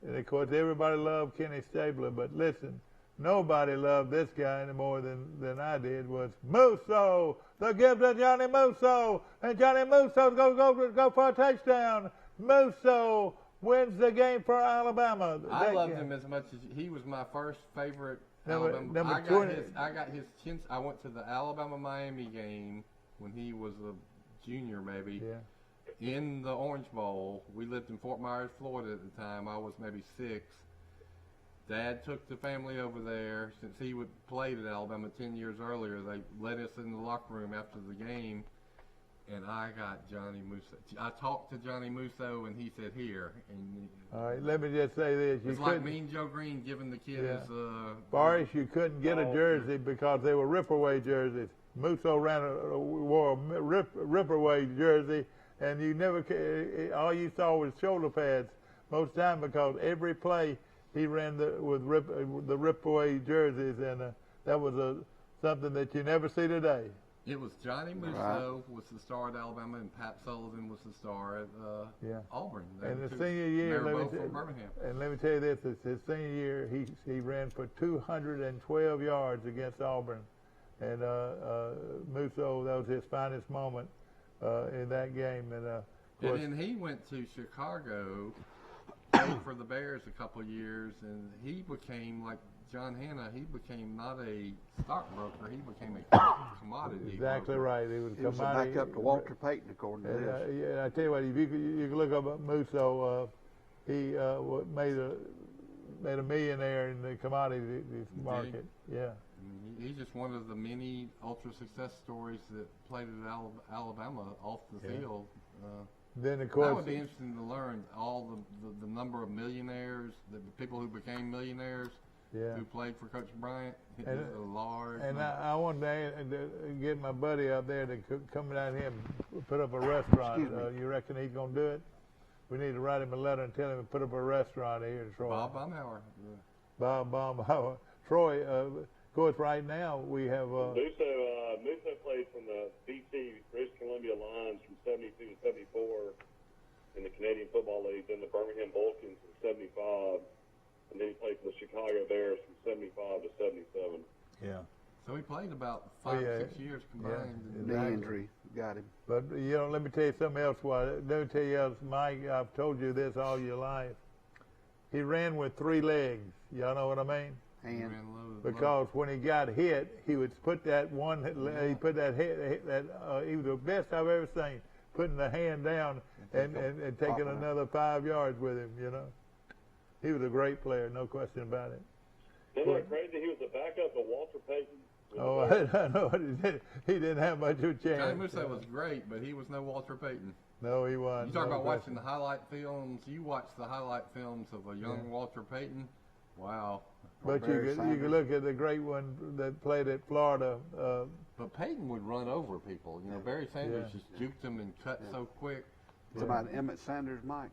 And of course, everybody loved Kenny Stabler, but listen. Nobody loved this guy any more than I did. Was Musso, the gift of Johnny Musso, and Johnny Musso go for a touchdown. Musso wins the game for Alabama. I loved him as much as he was my first favorite Alabama. I got his chins. I went to the Alabama-Miami game when he was a junior, maybe. Yeah. In the Orange Bowl. We lived in Fort Myers, Florida at the time. I was maybe 6. Dad took the family over there. Since he would played at Alabama 10 years earlier, they let us in the locker room after the game, and I got Johnny Musso. I talked to Johnny Musso, and he said, "Here." And all right, let me just say this: it's like Mean Joe Green giving the kid his. Forrest, you couldn't get a jersey because they were rip-away jerseys. Musso wore a rip-away jersey, and you never. All you saw was shoulder pads most of the time because every play. He ran with the rip-away jerseys, and that was something that you never see today. It was Johnny Musso was the star at Alabama, and Pat Sullivan was the star at Auburn. And the senior year, they were both from Birmingham. And let me tell you this: his senior year, he ran for 212 yards against Auburn, and Musso, that was his finest moment in that game. And then he went to Chicago. Played for the Bears a couple of years, and he became like John Hanna. He became not a stockbroker; he became a commodity. Exactly broker. right. He was a backup to Walter Payton, according to this. Yeah, I tell you what, if you can look up Musso, he made a millionaire in the commodity market. Yeah. He's just one of the many ultra success stories that played at Alabama off the field. Then of course, that would be interesting to learn all the number of millionaires, the people who became millionaires, who played for Coach Bryant. It was a large. And I wanted to get my buddy out there to come down here and put up a restaurant. You reckon he's gonna do it? We need to write him a letter and tell him to put up a restaurant here in Troy. Bob Baumhauer. Bob Baumhauer. Troy. Of course, right now we have. Musso played from the BC British Columbia Lions from 72 to 74 in the Canadian Football League, then the Birmingham Vulcans from 75, and then he played for the Chicago Bears from 75 to 77. Yeah. So he played about 5 or 6 years combined. Yeah, knee injury got him. But let me tell you something else. Let me tell you else, Mike. I've told you this all your life. He ran with 3 legs. Y'all know what I mean? And because when he got hit, he would put that one. He put that head. He was the best I've ever seen. Putting the hand down and taking another 5 yards with him. He was a great player, no question about it. Isn't that crazy? He was the backup of Walter Payton. Oh, I know. He didn't have much of a chance. Johnny Musso was great, but he was no Walter Payton. No, he wasn't. You talk about watching the highlight films. You watch the highlight films of a young Walter Payton. Wow. But you could look at the great one that played at Florida. But Payton would run over people. Barry Sanders just juked him and cut so quick. It's about Emmett Sanders, Mike.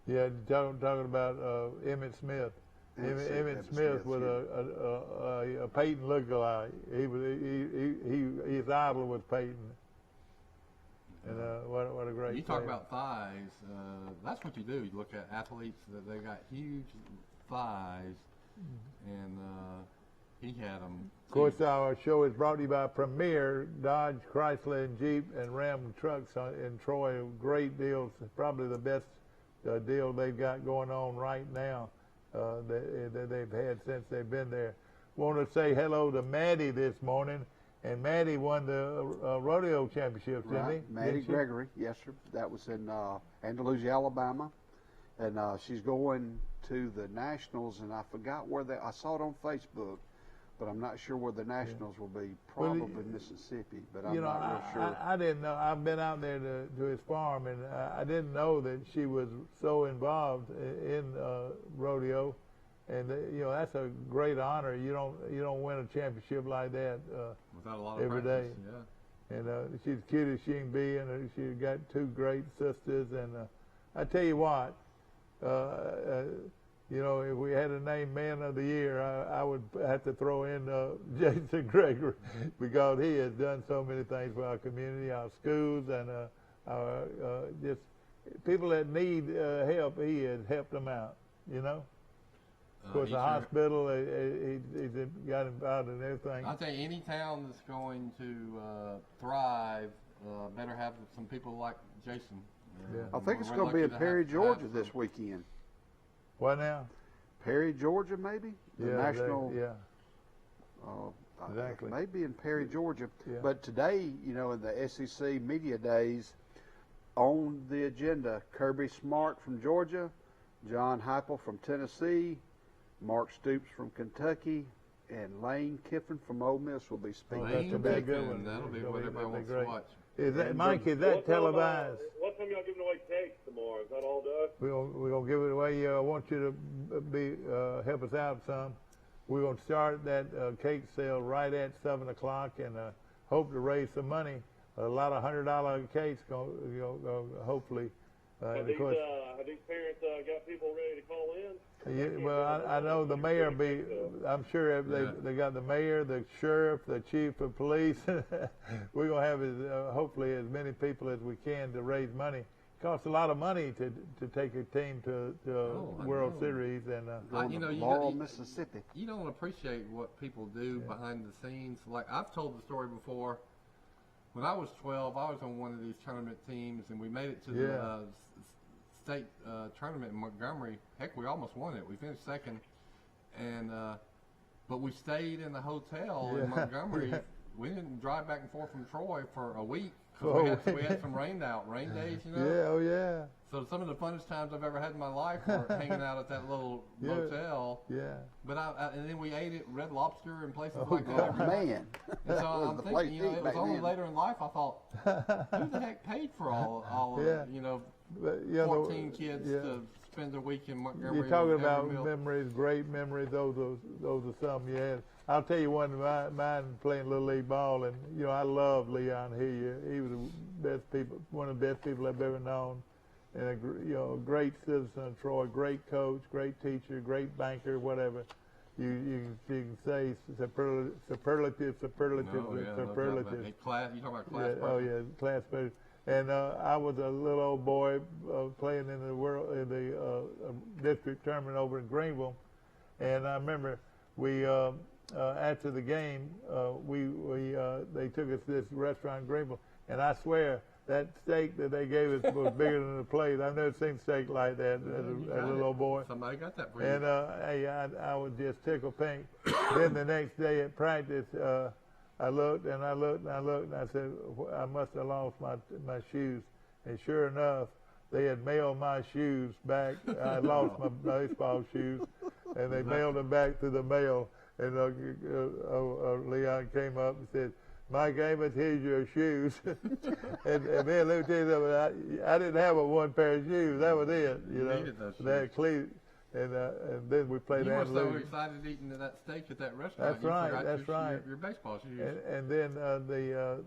Yeah, talking about Emmitt Smith. Emmitt Smith was a Payton lookalike. His idol was Payton. And what a great. You talk about thighs. That's what you do. You look at athletes that they got huge thighs, and He had them. Of course, our show is brought to you by Premier Dodge, Chrysler, and Jeep and Ram trucks in Troy. Great deals, probably the best deal they've got going on right now that they've had since they've been there. Want to say hello to Maddie this morning, and Maddie won the rodeo championship, didn't he? Maddie Gregory, yes, sir. That was in Andalusia, Alabama, and she's going to the Nationals, and I forgot where I saw it on Facebook. But I'm not sure where the Nationals will be. Probably Mississippi, but I'm not real sure. I didn't know. I've been out there to his farm, and I didn't know that she was so involved in rodeo. And that's a great honor. You don't win a championship like that without a lot of every practice, day. Yeah. And she's cute as she can be, and she's got two great sisters. And I tell you what. If we had to name Man of the Year, I would have to throw in Jason Gregory because he has done so many things for our community, our schools, and our just people that need help. He has helped them out. Of course, the hospital, he's got involved in everything. I'll tell you, any town that's going to thrive better have some people like Jason. I think it's going to be in Perry, Georgia this weekend. What now? Perry, Georgia, maybe? The national. Exactly. Maybe in Perry, Georgia. Yeah. But today, in the SEC Media Days, on the agenda, Kirby Smart from Georgia, John Heupel from Tennessee, Mark Stoops from Kentucky, and Lane Kiffin from Ole Miss will be speaking. That'll be a good one. That'll be what everybody wants to watch. Is that, Mike, is that televised? What time y'all giving away cakes tomorrow? Is that all done? We're gonna give it away. I want you to help us out some. We're gonna start that cake sale right at 7 o'clock, and hope to raise some money. A lot of $100 cakes hopefully. Have these parents got people ready to call in? Yeah, well, I know the mayor I'm sure they got the mayor, the sheriff, the chief of police. We're going to have hopefully as many people as we can to raise money. It costs a lot of money to take a team to World Series. And Laurel, Mississippi. You don't appreciate what people do behind the scenes. Like I've told the story before. When I was 12, I was on one of these tournament teams, and we made it to the state tournament in Montgomery. Heck, we almost won it. We finished second, and but we stayed in the hotel in Montgomery. We didn't drive back and forth from Troy for a week because we had some rain days, Yeah, So some of the funnest times I've ever had in my life were hanging out at that little motel. Yeah. But and then we ate at Red Lobster and places like that. Man. And so I'm thinking, it was only later in life I thought, who the heck paid for all of 14 kids to spend a week in Montgomery? You're talking about memories, great memories. Those are some you had. I'll tell you one of mine playing Little League ball, and I love Leon Hillier. He was one of the best people I've ever known, and a great citizen of Troy, great coach, great teacher, great banker, whatever. You can say superlative. You talking about class? Class person. And I was a little old boy playing in the district tournament over in Greenville, and I remember we after the game they took us to this restaurant in Greenville, and I swear that steak that they gave us was bigger than the plate. I've never seen steak like that as a little old boy. Somebody got that for you. And I was just tickled pink. Then the next day at practice, I looked and I said, I must have lost my shoes. And sure enough, they had mailed my shoes back. I lost my baseball shoes, and they mailed them back to the mail. And Leon came up and said, Mike Amos, here's your shoes. and then let me tell you something, I didn't have one pair of shoes. That was it. You needed those shoes. They had cleat. And then we played You were so Andalusia. excited eating that steak at that restaurant. That's right. That's right. Your baseball shoes. And then the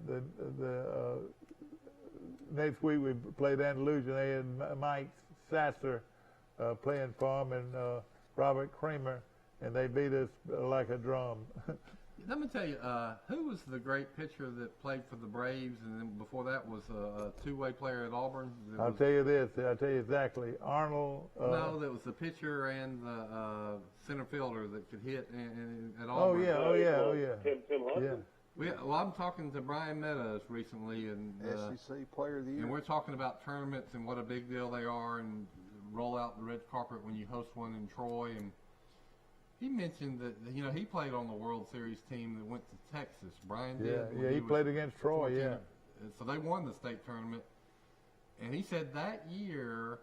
next week we played Andalusia. They had Mike Sasser playing for them and Robert Kramer, and they beat us like a drum. Let me tell you, who was the great pitcher that played for the Braves, and then before that was a two-way player at Auburn? I'll tell you this. I'll tell you exactly. Arnold. No, that was the pitcher and the center fielder that could hit at all. Oh yeah, Tim Hudson. Yeah. Well, I'm talking to Brian Meadows recently, and SEC Player of the Year. And we're talking about tournaments and what a big deal they are, and roll out the red carpet when you host one in Troy. And he mentioned that he played on the World Series team that went to Texas. Brian did. Yeah, he played against Troy. 14. Yeah. So they won the state tournament, and he said that year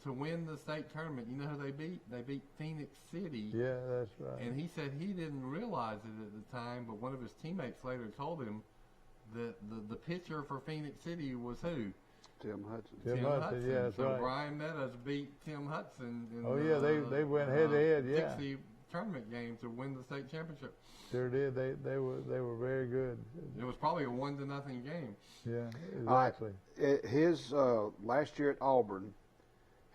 to win the state tournament, you know who they beat? They beat Phoenix City. Yeah, that's right. And he said he didn't realize it at the time, but one of his teammates later told him that the pitcher for Phoenix City was who? Tim Hudson. Tim Hudson, yeah, that's so right. Brian Meadows beat Tim Hudson in they went head to head, yeah. Dixie tournament game to win the state championship. Sure did. They were very good. It was probably a 1-0 game. Yeah, exactly. His last year at Auburn,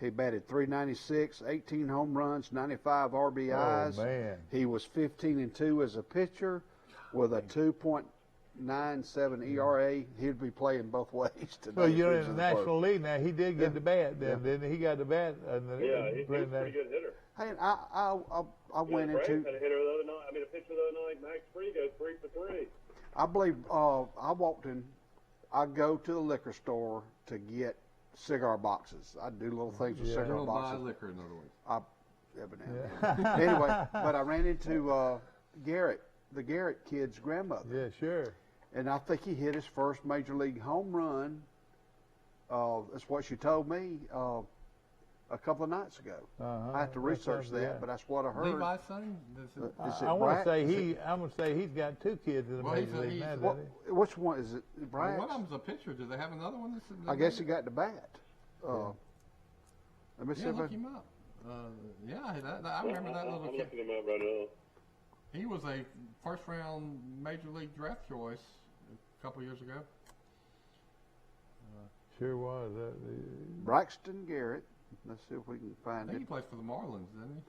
he batted .396, 18 home runs, 95 RBIs. Oh, man. He was 15-2 as a pitcher with a 2.97 ERA. He'd be playing both ways today. Well, you're in the National League now. He did get the bat. Then he got the bat. He's a pretty good hitter. Hey, I went into. Had a hitter the other night. I mean, a pitcher the other night. Max Free goes 3 for 3. I believe I walked in. I go to the liquor store to get cigar boxes. I do little things with cigar boxes. Buy liquor, in other words. Evidently. Anyway, but I ran into Garrett, the Garrett kid's grandmother. Yeah, sure. And I think he hit his first major league home run. That's what she told me a couple of nights ago. I have to research that, but that's what I heard. Levi's son? I want to say he's got 2 kids in the major league now, doesn't he? Which one is it? Bryant? One of them's a pitcher. Do they have another one? I guess he got the bat. Let me see if look him up. I remember that little kid. I'm looking him up right now. He was a first-round major league draft choice a couple years ago. Sure was. Braxton Garrett. Let's see if we can find it. I think he plays for the Marlins, doesn't he?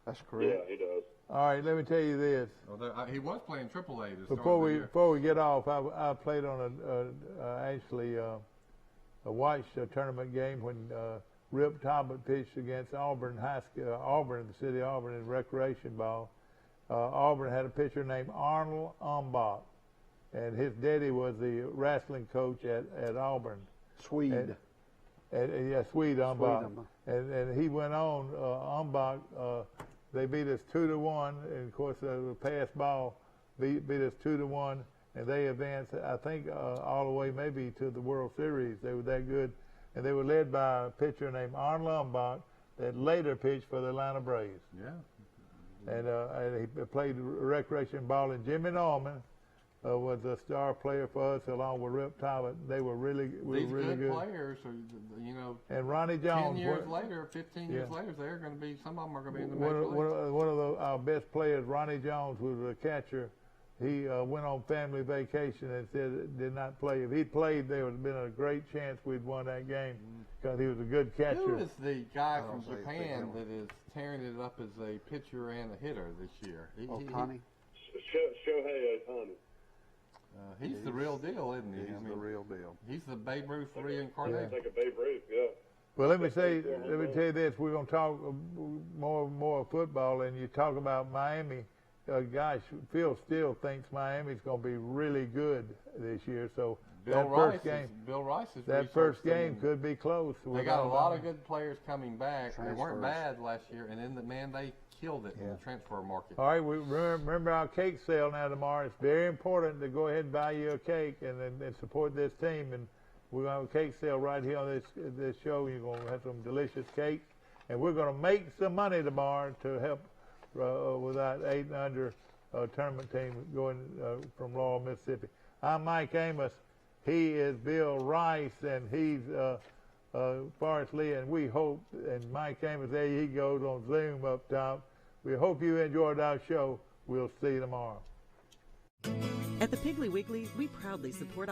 That's correct. Yeah, he does. All right, let me tell you this. He was playing AAA to Before we get off, I played on a watched a tournament game when Rip Talbot pitched against Auburn High School, Auburn, the city of Auburn, in recreation ball. Auburn had a pitcher named Arnold Umbach, and his daddy was the wrestling coach at Auburn. Swede. Swede Umbach. And he went on, Umbach, they beat us 2-1, and of course the pass ball beat us 2-1, and they advanced, I think, all the way maybe to the World Series. They were that good, and they were led by a pitcher named Arnold Umbach that later pitched for the Atlanta Braves. Yeah. And he played recreation ball, and Jimmy Norman was a star player for us along with Rip Talbot. They were really good players. And Ronnie Jones. 10 years later, 15 years later, they're going to be. Some of them are going to be in the major leagues. One of our best players, Ronnie Jones, was a catcher. He went on family vacation and said did not play. If he'd played, there would have been a great chance we'd won that game because he was a good catcher. Who is the guy from Japan that is tearing it up as a pitcher and a hitter this year? Ohtani? Shohei Ohtani. He's the real deal, isn't he? He's the real deal. He's the Babe Ruth reincarnation. Like a Babe Ruth, yeah. Well, let me tell you this. We're going to talk more football, and you talk about Miami. Gosh, Phil still thinks Miami's going to be really good this year. So Bill Rice is that first game could be close. They got a lot of good players coming back. They weren't bad last year, and then they killed it in the transfer market. All right, we remember our cake sale now tomorrow. It's very important to go ahead and buy you a cake and support this team. And we're going to have a cake sale right here on this show. You're going to have some delicious cakes, and we're going to make some money tomorrow to help with that 8 and under tournament team going from Laurel, Mississippi. I'm Mike Amos. He is Bill Rice, and he's Forrest Lee, and we hope, and Mike Amos, there he goes on Zoom up top. We hope you enjoyed our show. We'll see you tomorrow. At the Piggly Wiggly, we proudly support